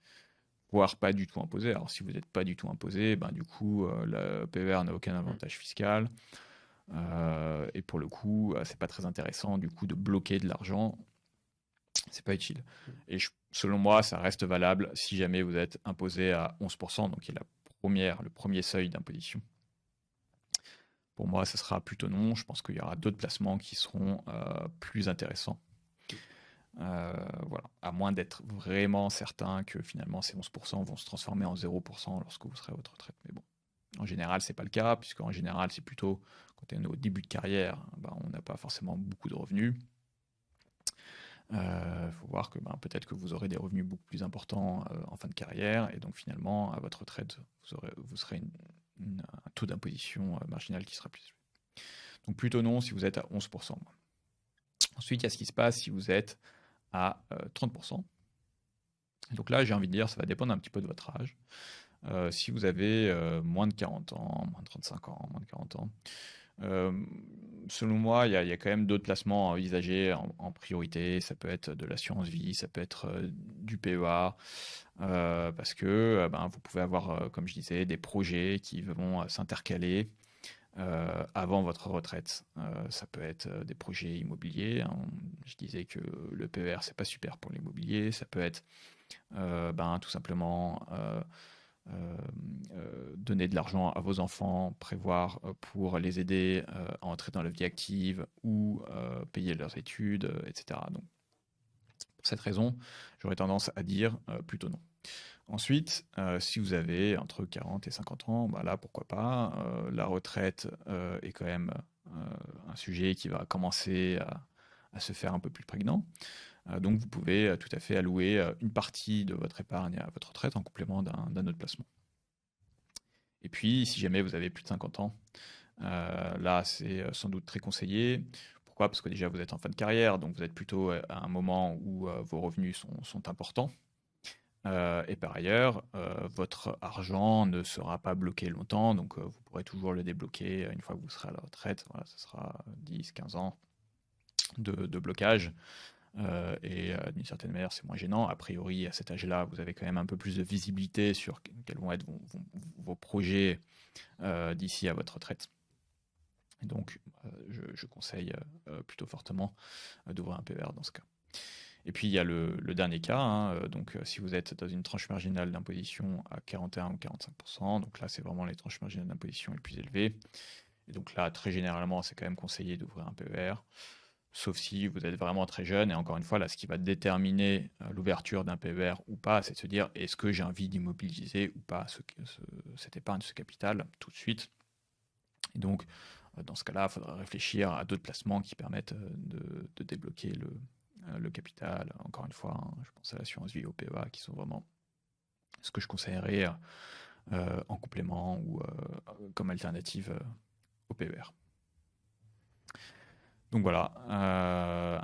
voire pas du tout imposé, alors si vous n'êtes pas du tout imposé, ben, du coup le PER n'a aucun Mm. avantage fiscal, et pour le coup c'est pas très intéressant du coup de bloquer de l'argent, c'est pas utile. Et selon moi, ça reste valable si jamais vous êtes imposé à 11%, donc qui est le premier seuil d'imposition. Pour moi, ce sera plutôt non. Je pense qu'il y aura d'autres placements qui seront plus intéressants. Voilà. À moins d'être vraiment certain que finalement ces 11% vont se transformer en 0% lorsque vous serez à votre retraite. Mais bon, en général, c'est pas le cas, puisque en général, c'est plutôt quand on est au début de carrière, ben, on n'a pas forcément beaucoup de revenus. Faut voir que ben, peut-être que vous aurez des revenus beaucoup plus importants en fin de carrière, et donc finalement, à votre retraite, vous serez un taux d'imposition marginal qui sera plus élevé. Donc plutôt non si vous êtes à 11%. Ensuite, il y a ce qui se passe si vous êtes à 30%. Donc là, j'ai envie de dire, ça va dépendre un petit peu de votre âge. Si vous avez moins de 40 ans, moins de 35 ans, moins de 40 ans, selon moi, il y a quand même d'autres placements à envisager en priorité. Ça peut être de l'assurance vie, ça peut être du PEA, parce que ben, vous pouvez avoir, comme je disais, des projets qui vont s'intercaler avant votre retraite. Ça peut être des projets immobiliers, hein. Je disais que le PER, c'est pas super pour l'immobilier. Ça peut être ben, tout simplement donner de l'argent à vos enfants, prévoir pour les aider à entrer dans la vie active ou payer leurs études, etc. Donc, pour cette raison, j'aurais tendance à dire plutôt non. Ensuite, si vous avez entre 40 et 50 ans, bah là, pourquoi pas. La retraite est quand même un sujet qui va commencer à se faire un peu plus prégnant. Donc, vous pouvez tout à fait allouer une partie de votre épargne à votre retraite en complément d'un autre placement. Et puis, si jamais vous avez plus de 50 ans, là, c'est sans doute très conseillé. Pourquoi? Parce que déjà, vous êtes en fin de carrière, donc vous êtes plutôt à un moment où vos revenus sont importants. Et par ailleurs, votre argent ne sera pas bloqué longtemps, donc vous pourrez toujours le débloquer une fois que vous serez à la retraite. Voilà, ce sera 10, 15 ans de blocage. Et d'une certaine manière, c'est moins gênant. A priori, à cet âge-là, vous avez quand même un peu plus de visibilité sur quels vont être vos projets d'ici à votre retraite. Et donc, je conseille plutôt fortement d'ouvrir un PER dans ce cas. Et puis, il y a le dernier cas, hein, donc si vous êtes dans une tranche marginale d'imposition à 41 ou 45%, donc là, c'est vraiment les tranches marginales d'imposition les plus élevées. Et donc là, très généralement, c'est quand même conseillé d'ouvrir un PER, sauf si vous êtes vraiment très jeune. Et encore une fois, là, ce qui va déterminer l'ouverture d'un PER ou pas, c'est de se dire, est-ce que j'ai envie d'immobiliser ou pas cette épargne, ce capital, tout de suite. Et donc, dans ce cas-là, il faudra réfléchir à d'autres placements qui permettent de débloquer le capital, encore une fois, hein, je pense à l'assurance vie, au PEA, qui sont vraiment ce que je conseillerais en complément ou comme alternative au PER. Donc voilà,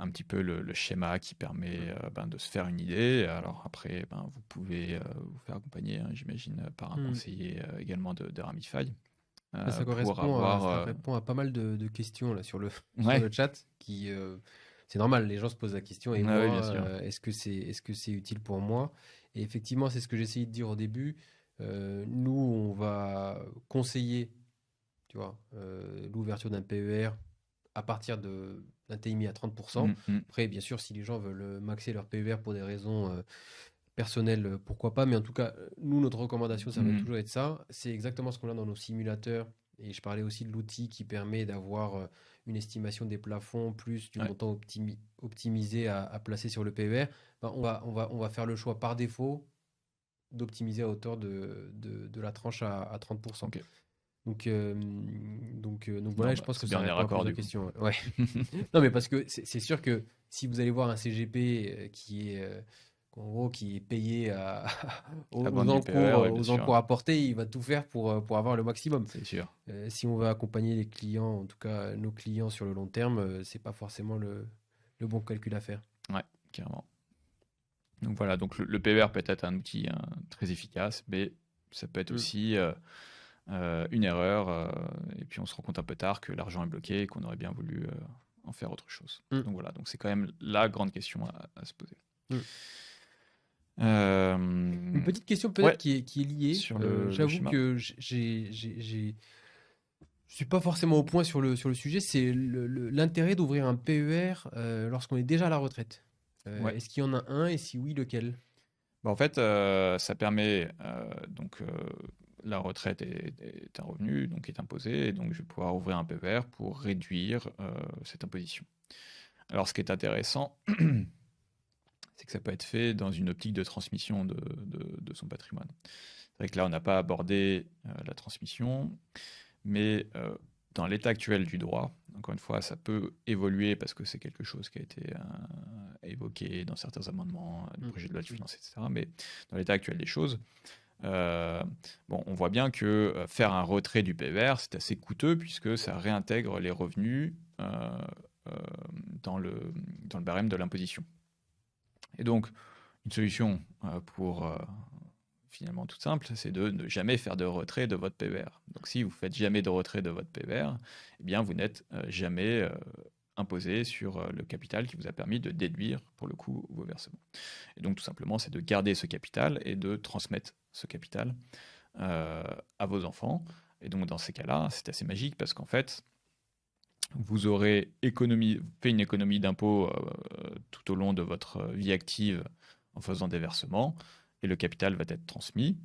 un petit peu le schéma qui permet de se faire une idée. Alors après, vous pouvez vous faire accompagner, hein, j'imagine, par un conseiller également de Ramify. Ça Pour correspond ça avoir... répond à pas mal de questions là, sur Ouais, le chat. C'est normal, les gens se posent la question, et ouais, oui, bien moi, sûr. est-ce que c'est utile pour moi? Et effectivement, c'est ce que j'ai essayé de dire au début. Nous, on va conseiller, tu vois, l'ouverture d'un PER à partir d'un TIMI à 30%. Mm. Après, bien sûr, si les gens veulent maxer leur PER pour des raisons personnelles, pourquoi pas. Mais en tout cas, nous, notre recommandation, ça va Mm. toujours être ça. C'est exactement ce qu'on a dans nos simulateurs. Et je parlais aussi de l'outil qui permet d'avoir une estimation des plafonds plus du Ouais, montant optimisé à placer sur le PER. Ben, on va faire le choix par défaut d'optimiser à hauteur de la tranche à 30%. ok. Donc Non, voilà, je pense que c'est ça bien, on est répond à raccord plusieurs du coup. questions. Ouais. Non, mais parce que c'est sûr que si vous allez voir un CGP en gros, qui est payé À vendre du PER, oui, bien aux sûr, encours apportés, il va tout faire pour avoir le maximum. c'est sûr. Si on veut accompagner les clients, en tout cas nos clients sur le long terme, c'est pas forcément le bon calcul à faire. Ouais, carrément. Donc voilà, donc le PER peut être un outil très efficace, mais ça peut être Mm. aussi une erreur, et puis on se rend compte un peu tard que l'argent est bloqué et qu'on aurait bien voulu en faire autre chose. Mm. Donc voilà, donc c'est quand même la grande question à se poser. Mm. Euh, Une petite question ouais, peut-être qui est liée. sur le J'avoue schéma. que je suis pas forcément au point sur sur le sujet. C'est l'intérêt d'ouvrir un PER lorsqu'on est déjà à la retraite. Ouais. Est-ce qu'il y en a un, et si oui, lequel? Bah, en fait, ça permet donc la retraite est un revenu, donc est imposé, et donc je vais pouvoir ouvrir un PER pour réduire cette imposition. Alors, ce qui est intéressant, c'est que ça peut être fait dans une optique de transmission de son patrimoine. C'est vrai que là, on n'a pas abordé la transmission, mais dans l'état actuel du droit, encore une fois, ça peut évoluer parce que c'est quelque chose qui a été évoqué dans certains amendements du Mm. projet de loi de finances, etc. Mais dans l'état actuel des choses, on voit bien que faire un retrait du PER, c'est assez coûteux puisque ça réintègre les revenus euh, dans le barème de l'imposition. Et donc, une solution pour finalement toute simple, c'est de ne jamais faire de retrait de votre PER. Donc si vous faites jamais de retrait de votre PER, eh bien vous n'êtes jamais imposé sur le capital qui vous a permis de déduire pour le coup vos versements. Et donc tout simplement, c'est de garder ce capital et de transmettre ce capital à vos enfants. Et donc dans ces cas-là, c'est assez magique parce qu'en fait, vous aurez fait une économie d'impôt tout au long de votre vie active en faisant des versements, et le capital va être transmis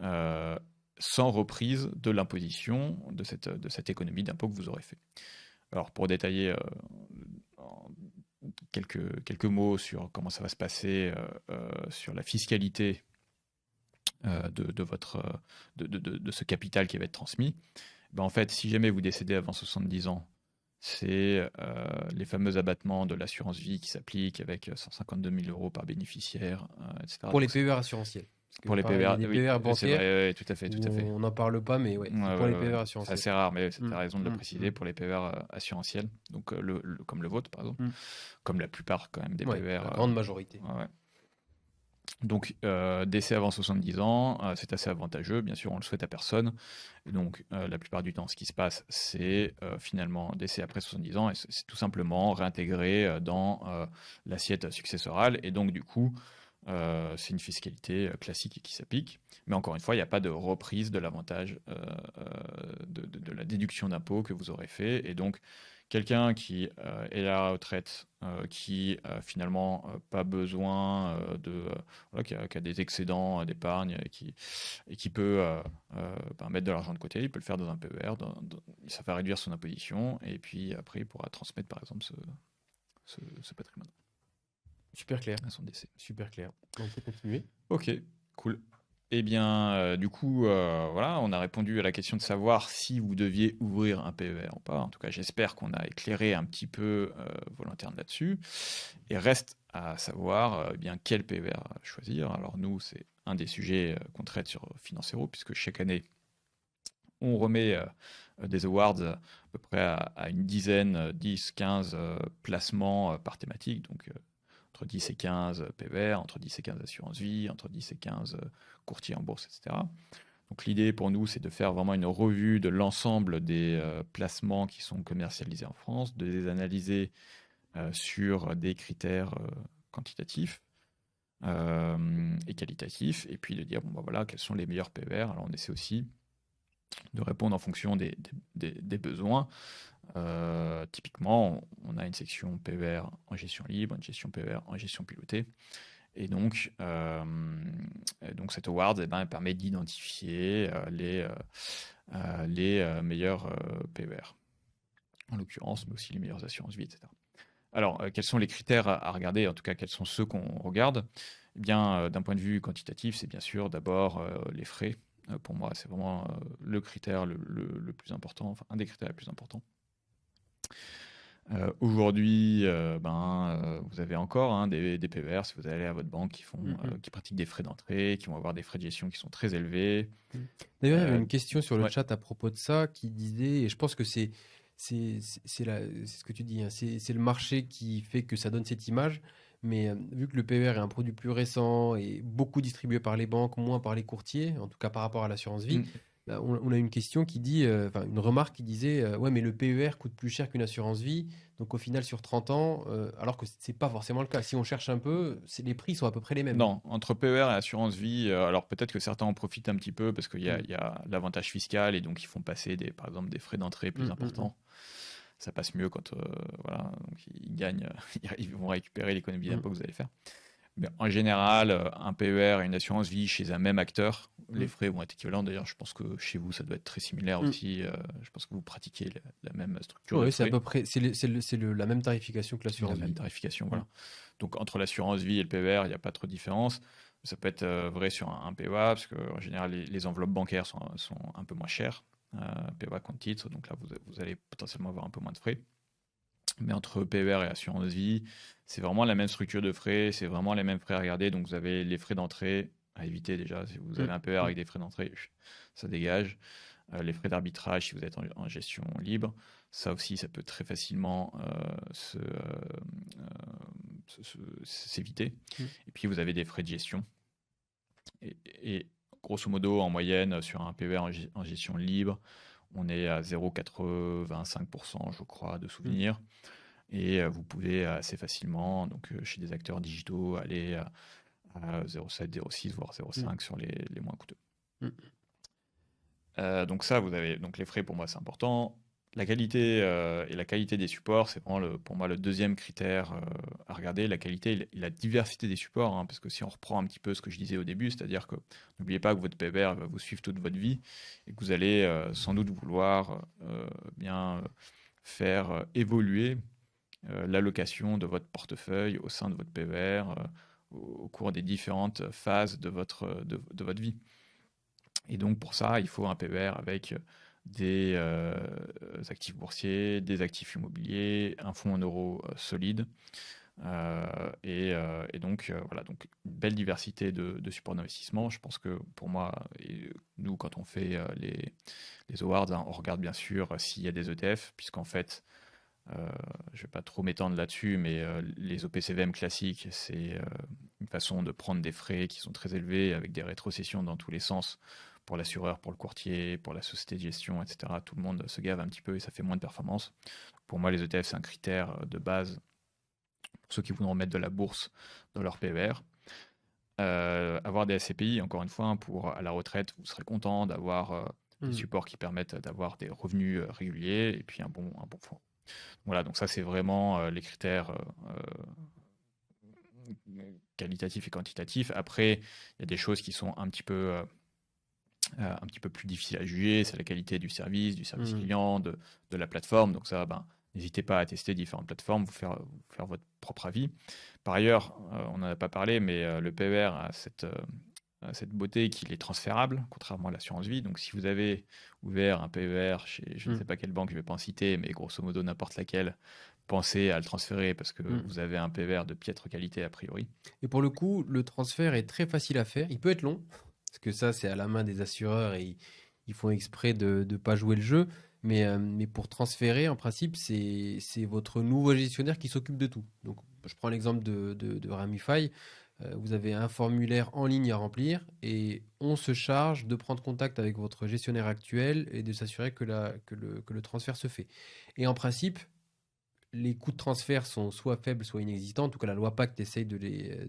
euh, sans reprise de l'imposition de cette économie d'impôt que vous aurez fait. Alors pour détailler quelques mots sur comment ça va se passer sur la fiscalité de ce capital qui va être transmis, en fait, si jamais vous décédez avant 70 ans, c'est les fameux abattements de l'assurance vie qui s'appliquent avec 152 000 euros par bénéficiaire, etc. Pour les Donc, PER assurantiels. Parce pour que les pareil, il y a PER, des oui, PER c'est vrai, bancaires ouais, tout à fait, tout où à fait. on n'en parle pas, mais ouais, Ouais, c'est pour ouais, les ouais. PER C'est assurantiels. assez rare, mais tu Mm. as raison de le Mm. préciser pour les PER assurantiels, donc comme le vôtre, par exemple, Mm. comme la plupart quand même des Ouais, PER. la grande majorité. Ouais. Donc, décès avant 70 ans, c'est assez avantageux. Bien sûr, on le souhaite à personne. Et donc, la plupart du temps, ce qui se passe, c'est finalement décès après 70 ans, et c'est tout simplement réintégré dans l'assiette successorale. Et donc, du coup, c'est une fiscalité classique qui s'applique. Mais encore une fois, il n'y a pas de reprise de l'avantage de la déduction d'impôt que vous aurez fait. Et donc, quelqu'un qui est à la retraite, qui finalement pas besoin voilà, qui a des excédents d'épargne et qui peut mettre de l'argent de côté, il peut le faire dans un PER, ça va réduire son imposition, et puis après il pourra transmettre par exemple ce patrimoine Super clair. à son décès. Super clair. On peut continuer. Ok, cool. Eh bien, du coup, voilà, on a répondu à la question de savoir si vous deviez ouvrir un PER ou pas. En tout cas, j'espère qu'on a éclairé un petit peu vos lanternes là-dessus. Et reste à savoir eh bien quel PER choisir. Alors nous, c'est un des sujets qu'on traite sur Financero, puisque chaque année, on remet des awards à peu près à une dizaine, 10, 15 placements par thématique. Donc, entre 10 et 15 PER, entre 10 et 15 assurance vie, entre 10 et 15 courtiers en bourse, etc. Donc l'idée pour nous, c'est de faire vraiment une revue de l'ensemble des placements qui sont commercialisés en France, de les analyser sur des critères quantitatifs et qualitatifs, et puis de dire, bon, bah voilà, quels sont les meilleurs PER. Alors on essaie aussi de répondre en fonction des besoins. Typiquement, on a une section PER en gestion libre, une gestion PER en gestion pilotée. Et donc cet award elle permet d'identifier les meilleurs PER, en l'occurrence, mais aussi les meilleures assurances vie, etc. Alors, quels sont les critères à regarder? En tout cas, quels sont ceux qu'on regarde? Eh bien, d'un point de vue quantitatif, c'est bien sûr d'abord les frais. Pour moi, c'est vraiment le critère le plus important, enfin un des critères les plus importants. Aujourd'hui, vous avez encore des PER, si vous allez à votre banque, qui pratiquent des frais d'entrée, qui vont avoir des frais de gestion qui sont très élevés. D'ailleurs, il y avait une question sur le Ouais. chat à propos de ça qui disait, et je pense que c'est ce que tu dis, hein, c'est le marché qui fait que ça donne cette image, mais vu que le PER est un produit plus récent et beaucoup distribué par les banques, moins par les courtiers, en tout cas par rapport à l'assurance vie, Mm. là, on a une question qui dit, enfin une remarque qui disait, ouais, mais le PER coûte plus cher qu'une assurance vie, donc au final sur 30 ans, alors que c'est pas forcément le cas. Si on cherche un peu, les prix sont à peu près les mêmes. Non, entre PER et assurance vie, alors peut-être que certains en profitent un petit peu parce qu'il y a, Mm. il y a l'avantage fiscal et donc ils font passer par exemple des frais d'entrée plus importants. Ça passe mieux quand voilà, donc ils gagnent, ils vont récupérer l'économie d'impôt que vous allez faire. Mais en général, un PER et une assurance vie chez un même acteur, les frais vont être équivalents. D'ailleurs, je pense que chez vous, ça doit être très similaire aussi. Je pense que vous pratiquez la même structure de Oui, c'est à frais. peu près, la même tarification que La l'assurance même vie. tarification, voilà. Donc entre l'assurance vie et le PER, il n'y a pas trop de différence. Ça peut être vrai sur un PEA, parce qu'en général, les enveloppes bancaires sont un peu moins chères. PEA compte titre, donc là, vous allez potentiellement avoir un peu moins de frais. Mais entre PER et assurance vie, c'est vraiment la même structure de frais, c'est vraiment les mêmes frais à regarder. Donc vous avez les frais d'entrée à éviter déjà. Si vous avez un PER avec des frais d'entrée, ça dégage. Les frais d'arbitrage si vous êtes en gestion libre, ça aussi, ça peut très facilement s'éviter. Et puis vous avez des frais de gestion. Et grosso modo, en moyenne, sur un PER en gestion libre, on est à 0,85%, je crois, de souvenir. Et vous pouvez assez facilement, donc chez des acteurs digitaux, aller à 0,7, 0,6, voire 0,5 sur les moins coûteux. Donc ça, vous avez donc les frais, pour moi, c'est important. La qualité et la qualité des supports, c'est vraiment pour moi le deuxième critère à regarder. La qualité et la diversité des supports, hein, parce que si on reprend un petit peu ce que je disais au début, c'est-à-dire que n'oubliez pas que votre PER va vous suivre toute votre vie et que vous allez sans doute vouloir bien faire évoluer l'allocation de votre portefeuille au sein de votre PER au cours des différentes phases de votre vie. Et donc pour ça, il faut un PER avec des actifs boursiers, des actifs immobiliers, un fonds en euros solide. Et donc, voilà, donc une belle diversité de supports d'investissement. Je pense que pour moi, et nous, quand on fait les awards, hein, on regarde bien sûr s'il y a des ETF, puisqu'en fait, je ne vais pas trop m'étendre là-dessus, mais les OPCVM classiques, c'est une façon de prendre des frais qui sont très élevés avec des rétrocessions dans tous les sens pour l'assureur, pour le courtier, pour la société de gestion, etc. Tout le monde se gave un petit peu et ça fait moins de performance. Pour moi, les ETF, c'est un critère de base pour ceux qui voudront mettre de la bourse dans leur PER. Avoir des SCPI, encore une fois, hein, pour à la retraite, vous serez content d'avoir des supports qui permettent d'avoir des revenus réguliers et puis un bon fonds. Voilà, donc ça, c'est vraiment les critères qualitatifs et quantitatifs. Après, il y a des choses qui sont un petit peu plus difficiles à juger. C'est la qualité du service client, de la plateforme. Donc ça, n'hésitez pas à tester différentes plateformes, vous faire votre propre avis. Par ailleurs, on n'en a pas parlé, mais le PER a cette beauté qu'il est transférable, contrairement à l'assurance vie. Donc, si vous avez ouvert un PER chez je ne sais pas quelle banque, je ne vais pas en citer, mais grosso modo n'importe laquelle, pensez à le transférer parce que vous avez un PER de piètre qualité a priori. Et pour le coup, le transfert est très facile à faire. Il peut être long, parce que ça, c'est à la main des assureurs et ils font exprès de ne pas jouer le jeu. Mais pour transférer, en principe, c'est votre nouveau gestionnaire qui s'occupe de tout. Donc, je prends l'exemple de Ramify. Vous avez un formulaire en ligne à remplir et on se charge de prendre contact avec votre gestionnaire actuel et de s'assurer que le transfert se fait. Et en principe, les coûts de transfert sont soit faibles, soit inexistants. En tout cas, la loi Pacte essaye de les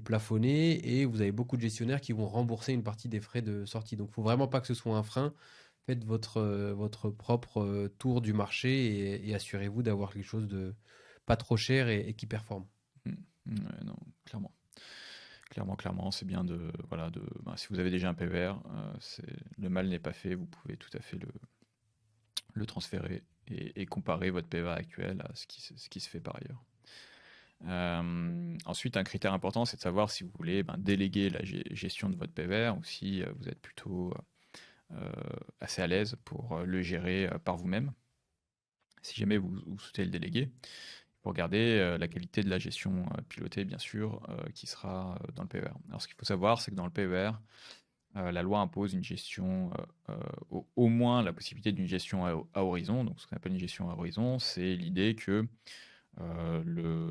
plafonner et vous avez beaucoup de gestionnaires qui vont rembourser une partie des frais de sortie. Donc, il ne faut vraiment pas que ce soit un frein. Faites votre propre tour du marché et assurez-vous d'avoir quelque chose de pas trop cher et qui performe. Ouais, non, clairement. Clairement, c'est bien si vous avez déjà un PER, le mal n'est pas fait, vous pouvez tout à fait le transférer et comparer votre PER actuel à ce qui se fait par ailleurs. Ensuite, un critère important, c'est de savoir si vous voulez déléguer la gestion de votre PER ou si vous êtes plutôt assez à l'aise pour le gérer par vous-même. Si jamais vous souhaitez le déléguer, pour regarder la qualité de la gestion pilotée, bien sûr, qui sera dans le PER. Alors, ce qu'il faut savoir, c'est que dans le PER, la loi impose une gestion, au moins la possibilité d'une gestion à horizon. Donc, ce qu'on appelle une gestion à horizon, c'est l'idée que le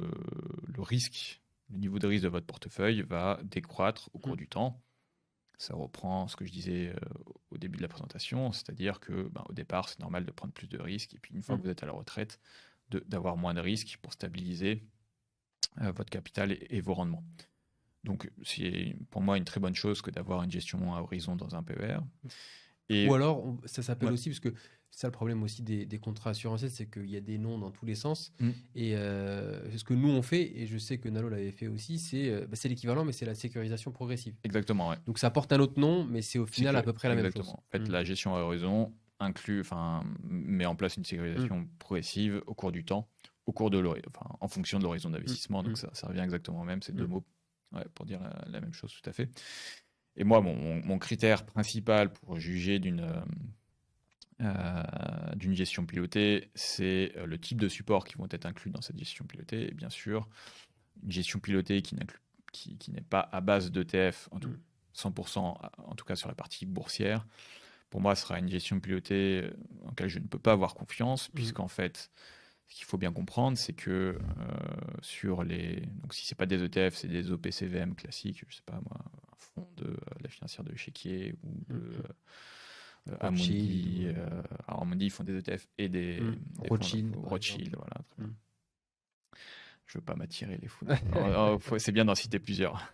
risque, le niveau de risque de votre portefeuille va décroître au cours du temps. Ça reprend ce que je disais au début de la présentation, c'est-à-dire que au départ, c'est normal de prendre plus de risques, et puis une fois que vous êtes à la retraite, d'avoir moins de risques pour stabiliser votre capital et vos rendements. Donc, c'est pour moi une très bonne chose que d'avoir une gestion à horizon dans un PER. Ou alors, ça s'appelle Ouais. aussi, parce que c'est ça le problème aussi des contrats assurantiels, c'est qu'il y a des noms dans tous les sens. Et ce que nous on fait, et je sais que Nalo l'avait fait aussi, c'est l'équivalent, mais c'est la sécurisation progressive. Exactement, ouais. Donc ça porte un autre nom, mais c'est au final à peu près la même chose. Exactement. En fait, la gestion à horizon met en place une sécurisation progressive au cours du temps, en fonction de l'horizon d'investissement. Donc ça revient exactement au même, c'est deux mots pour dire la même chose, tout à fait. Et moi, mon critère principal pour juger d'une gestion pilotée, c'est le type de support qui vont être inclus dans cette gestion pilotée. Et bien sûr, une gestion pilotée qui n'est pas à base d'ETF, 100%, en tout cas sur la partie boursière, pour moi, ce sera une gestion pilotée en laquelle je ne peux pas avoir confiance, puisqu'en fait, ce qu'il faut bien comprendre, c'est que donc si c'est pas des ETF, c'est des OPCVM classiques, je sais pas moi, un fonds de la financière de Chéquier ou de Amundi. Alors Amundi, ils font des ETF et des Rothschild. Rothschild, voilà, très bien. Je veux pas m'attirer les fous. C'est bien d'en citer plusieurs.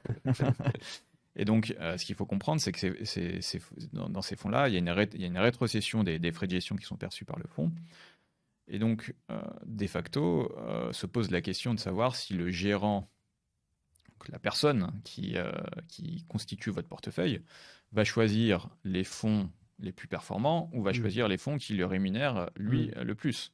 Et donc, ce qu'il faut comprendre, c'est que dans ces fonds-là, il y a une rétrocession des frais de gestion qui sont perçus par le fonds. Et donc, de facto, se pose la question de savoir si le gérant, la personne qui constitue votre portefeuille, va choisir les fonds les plus performants ou va choisir les fonds qui le rémunèrent, lui, le plus.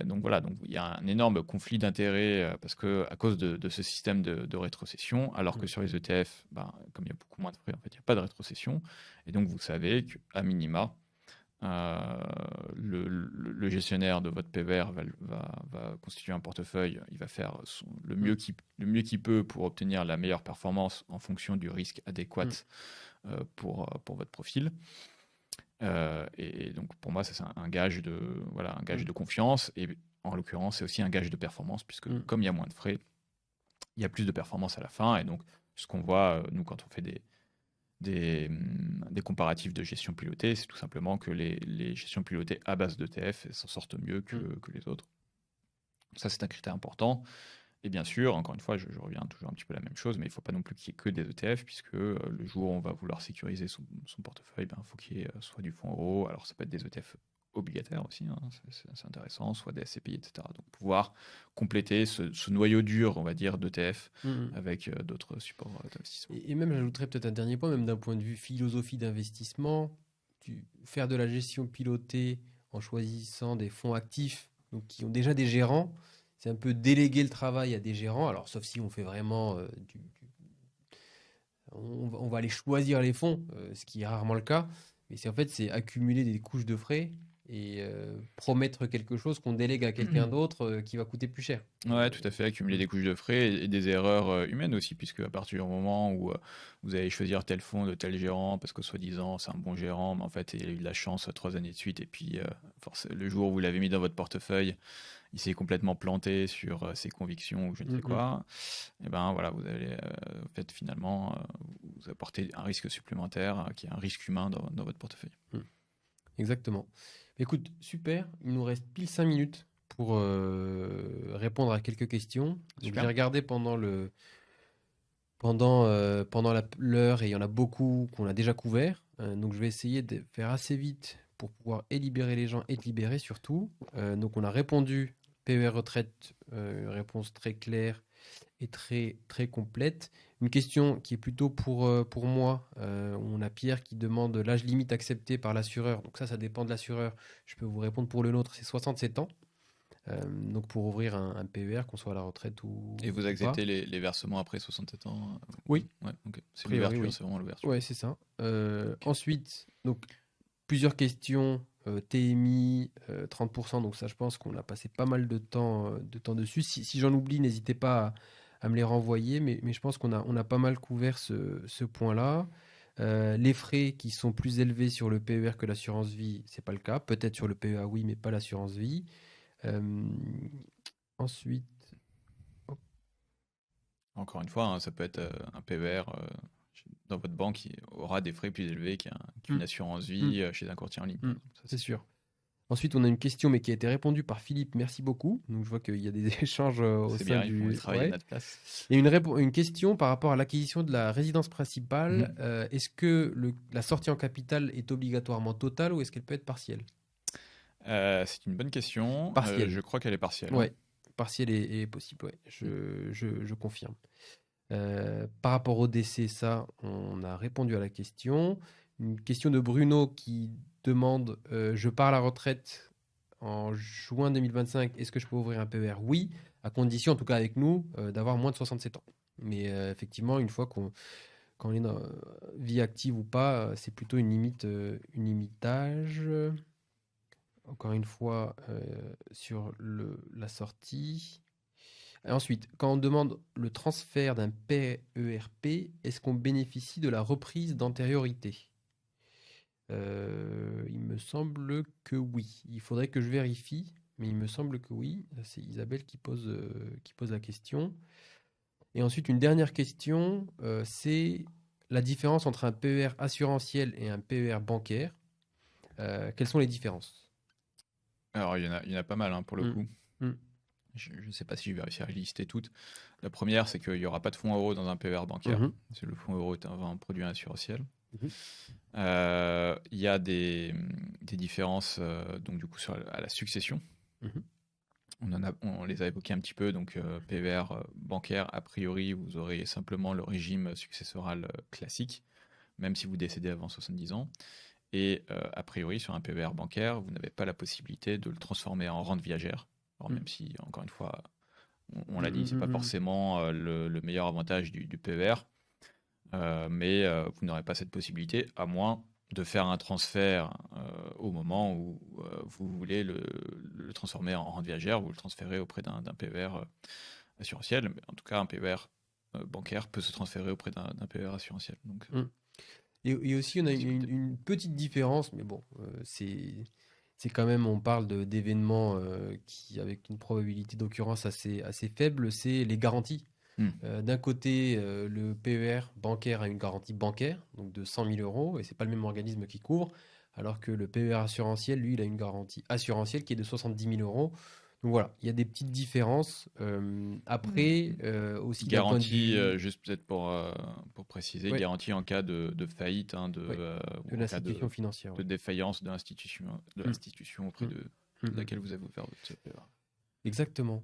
Donc voilà, donc il y a un énorme conflit d'intérêts parce que à cause de ce système de rétrocession, alors que sur les ETF, comme il y a beaucoup moins de frais, en fait, il n'y a pas de rétrocession. Et donc vous savez qu'à minima, le gestionnaire de votre PER va constituer un portefeuille, il va faire le mieux qu'il peut pour obtenir la meilleure performance en fonction du risque adéquat pour votre profil. Et donc pour moi, ça c'est un gage de confiance, et en l'occurrence c'est aussi un gage de performance, puisque comme il y a moins de frais, il y a plus de performance à la fin. Et donc ce qu'on voit, nous, quand on fait des comparatifs de gestion pilotée, c'est tout simplement que les gestions pilotées à base d'ETF s'en sortent mieux que les autres. Ça, c'est un critère important. Et bien sûr, encore une fois, je reviens toujours un petit peu à la même chose, mais il ne faut pas non plus qu'il y ait que des ETF, puisque le jour où on va vouloir sécuriser son portefeuille, il faut qu'il y ait soit du fonds euro, alors ça peut être des ETF obligataires aussi, c'est intéressant, soit des SCPI, etc. Donc pouvoir compléter ce noyau dur, on va dire, d'ETF avec d'autres supports d'investissement. Et même, j'ajouterais peut-être un dernier point, même d'un point de vue philosophie d'investissement, faire de la gestion pilotée en choisissant des fonds actifs donc qui ont déjà des gérants, c'est un peu déléguer le travail à des gérants, alors sauf si on fait vraiment on va aller choisir les fonds, ce qui est rarement le cas. Mais c'est accumuler des couches de frais et promettre quelque chose qu'on délègue à quelqu'un d'autre qui va coûter plus cher. Ouais, tout à fait, accumuler des couches de frais et des erreurs humaines aussi, puisque à partir du moment où vous allez choisir tel fonds de tel gérant, parce que soi-disant c'est un bon gérant, mais en fait il a eu de la chance 3 années de suite, et puis le jour où vous l'avez mis dans votre portefeuille, il s'est complètement planté sur ses convictions ou je ne sais quoi, et ben voilà, vous allez en fait, finalement vous apporter un risque supplémentaire qui est un risque humain dans votre portefeuille. Exactement. Écoute, super, il nous reste pile 5 minutes pour répondre à quelques questions. Donc, Super. j'ai regardé pendant l'heure et il y en a beaucoup qu'on a déjà couvert. Donc je vais essayer de faire assez vite pour pouvoir et libérer les gens et te libérer surtout. Donc on a répondu PER retraite, réponse très claire et très, très complète. Une question qui est plutôt pour moi. On a Pierre qui demande l'âge limite accepté par l'assureur. Donc ça dépend de l'assureur. Je peux vous répondre pour le nôtre, c'est 67 ans. Donc pour ouvrir un PER, qu'on soit à la retraite ou Et vous pas. acceptez les versements après 67 ans? Oui. Ouais, ok. C'est A priori, l'ouverture, oui. c'est vraiment l'ouverture. Ouais, c'est ça. Ensuite, donc plusieurs questions. TMI, 30%. Donc ça, je pense qu'on a passé pas mal de temps dessus. Si j'en oublie, n'hésitez pas à me les renvoyer. Mais je pense qu'on a pas mal couvert ce point-là. Les frais qui sont plus élevés sur le PER que l'assurance vie, c'est pas le cas. Peut-être sur le PEA, oui, mais pas l'assurance vie. Ensuite, Encore une fois, hein, ça peut être un PER dans votre banque qui aura des frais plus élevés qu'une assurance vie chez un courtier en ligne. par exemple. Ça, c'est sûr. Ensuite, on a une question, mais qui a été répondue par Philippe. Merci beaucoup. Donc, je vois qu'il y a des échanges au C'est sein bien, ils font du. le travail à Ouais. notre place. Et une question par rapport à l'acquisition de la résidence principale. Est-ce que la sortie en capital est obligatoirement totale ou est-ce qu'elle peut être partielle? C'est une bonne question. Partielle. Je crois qu'elle est partielle. Ouais, partielle est possible. Ouais, je confirme. Par rapport au décès, ça, on a répondu à la question. Une question de Bruno qui demande je pars à la retraite en juin 2025, est-ce que je peux ouvrir un PER? Oui, à condition, en tout cas avec nous, d'avoir moins de 67 ans. Mais effectivement, une fois quand on est dans vie active ou pas, c'est plutôt une limite d'âge. Encore une fois, sur la sortie. Et ensuite, quand on demande le transfert d'un PERP, est-ce qu'on bénéficie de la reprise d'antériorité? Il me semble que oui. Il faudrait que je vérifie, mais il me semble que oui. C'est Isabelle qui pose la question. Et ensuite, une dernière question, c'est la différence entre un PER assurantiel et un PER bancaire. Quelles sont les différences? Alors, il y en a pas mal hein, pour le coup. Je ne sais pas si je vais réussir à les lister toutes. La première, c'est qu'il n'y aura pas de fonds euros dans un PER bancaire. Le fonds euro est un produit assurantiel. Il y a des différences donc, du coup, à la succession. On les a évoqués un petit peu. Donc, PER bancaire, a priori, vous aurez simplement le régime successoral classique, même si vous décédez avant 70 ans. Et a priori, sur un PER bancaire, vous n'avez pas la possibilité de le transformer en rente viagère. Alors, même si, encore une fois, on l'a dit, c'est pas forcément le meilleur avantage du PER, mais vous n'aurez pas cette possibilité, à moins de faire un transfert au moment où vous voulez le transformer en rente viagère, vous le transférez auprès d'un PER assurantiel. Mais en tout cas, un PER bancaire peut se transférer auprès d'un PER assurantiel. Donc, Et aussi, on a une petite différence, mais bon, c'est quand même, on parle d'événements qui, avec une probabilité d'occurrence assez faible, c'est les garanties. D'un côté, le PER bancaire a une garantie bancaire, donc de 100 000 euros, et c'est pas le même organisme qui couvre, alors que le PER assurantiel, lui, il a une garantie assurantielle qui est de 70 000 euros. Donc voilà, il y a des petites différences. Après, aussi d'un point de garantie, vue juste peut-être pour préciser, Ouais. garantie en cas de faillite, ou de en cas l'institution financière. de défaillance de l'institution auprès de laquelle vous avez ouvert votre PER. Exactement.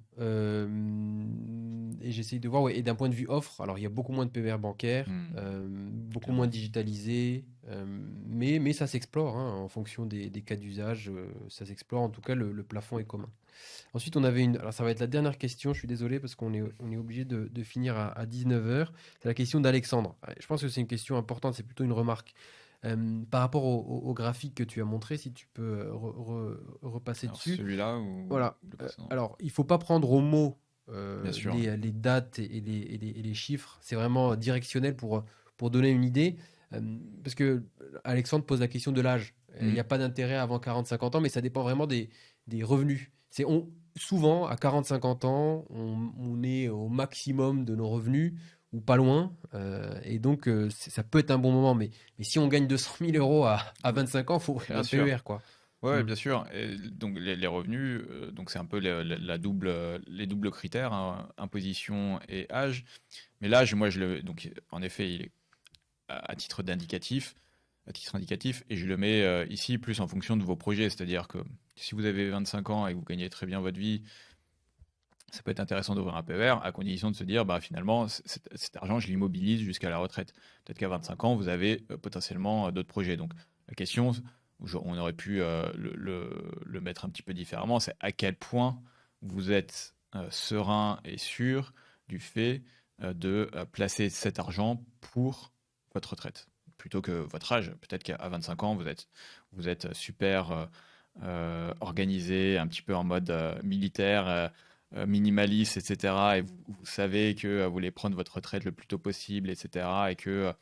Et j'essaye de voir, ouais, et d'un point de vue offre, alors il y a beaucoup moins de PER bancaires, beaucoup moins Clairement. digitalisé, mais ça s'explore hein, en fonction des cas d'usage, ça s'explore. En tout cas, le plafond est commun. Ensuite, on avait une. Alors, ça va être la dernière question, je suis désolé parce qu'on est obligé de finir à 19h. C'est la question d'Alexandre. Je pense que c'est une question importante, c'est plutôt une remarque. Par rapport au graphique que tu as montré, si tu peux repasser Alors dessus. celui-là ou Voilà. le précédent? Alors, il faut pas prendre au mot Bien sûr, oui. les dates et les chiffres. C'est vraiment directionnel pour donner une idée. Parce que Alexandre pose la question de l'âge. Il n'y Mm. a pas d'intérêt avant 40-50 ans, mais ça dépend vraiment des revenus. Souvent, à 40-50 ans, on est au maximum de nos revenus ou pas loin. Et donc, ça peut être un bon moment. Mais si on gagne 200 000 euros à 25 ans, il faut ouvrir Bien un sûr. PER, quoi. Ouais, Mm. bien sûr. Et donc les revenus, donc c'est un peu la double, les doubles critères, hein, imposition et âge. Mais l'âge, moi, donc en effet, il est à titre d'indicatif, à titre indicatif, et je le mets ici plus en fonction de vos projets. C'est-à-dire que si vous avez 25 ans et que vous gagnez très bien votre vie, ça peut être intéressant d'ouvrir un PER à condition de se dire, bah, finalement, cet argent, je l'immobilise jusqu'à la retraite. Peut-être qu'à 25 ans, vous avez potentiellement d'autres projets. Donc, la question, on aurait pu le mettre un petit peu différemment, c'est à quel point vous êtes serein et sûr du fait de placer cet argent pour votre retraite, plutôt que votre âge. Peut-être qu'à 25 ans, vous êtes super organisé, un petit peu en mode militaire, minimaliste, etc. Et vous savez que vous voulez prendre votre retraite le plus tôt possible, etc. Et que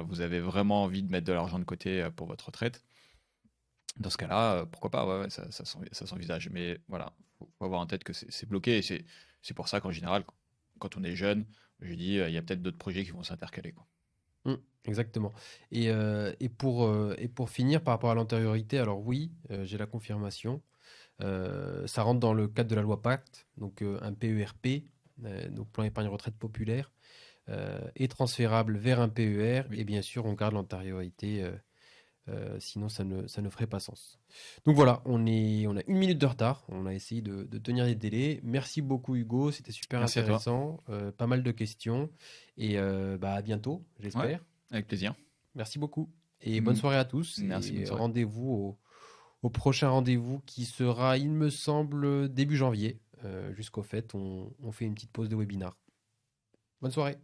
vous avez vraiment envie de mettre de l'argent de côté pour votre retraite. Dans ce cas-là, pourquoi pas, ouais, ouais, ça s'envisage. Mais voilà, faut avoir en tête que c'est bloqué. Et c'est pour ça qu'en général, quand on est jeune, je dis, il y a peut-être d'autres projets qui vont s'intercaler, quoi. Mm, exactement. Et pour finir, par rapport à l'antériorité, alors oui, j'ai la confirmation. Ça rentre dans le cadre de la loi Pacte, donc un PERP, donc plan épargne retraite populaire, est transférable vers un PER, Oui, et bien sûr, on garde l'antériorité, sinon ça ne ferait pas sens. Donc voilà, on a 1 minute de retard, on a essayé de tenir les délais. Merci beaucoup Hugo, c'était super merci à toi. intéressant, pas mal de questions, et bah, à bientôt, Ouais, j'espère. avec plaisir. Merci beaucoup. Et bonne Mm, soirée à tous. merci, bonne Et soirée. rendez-vous au prochain rendez-vous qui sera, il me semble, début janvier. Jusqu'au fait, on fait une petite pause de webinar. Bonne soirée.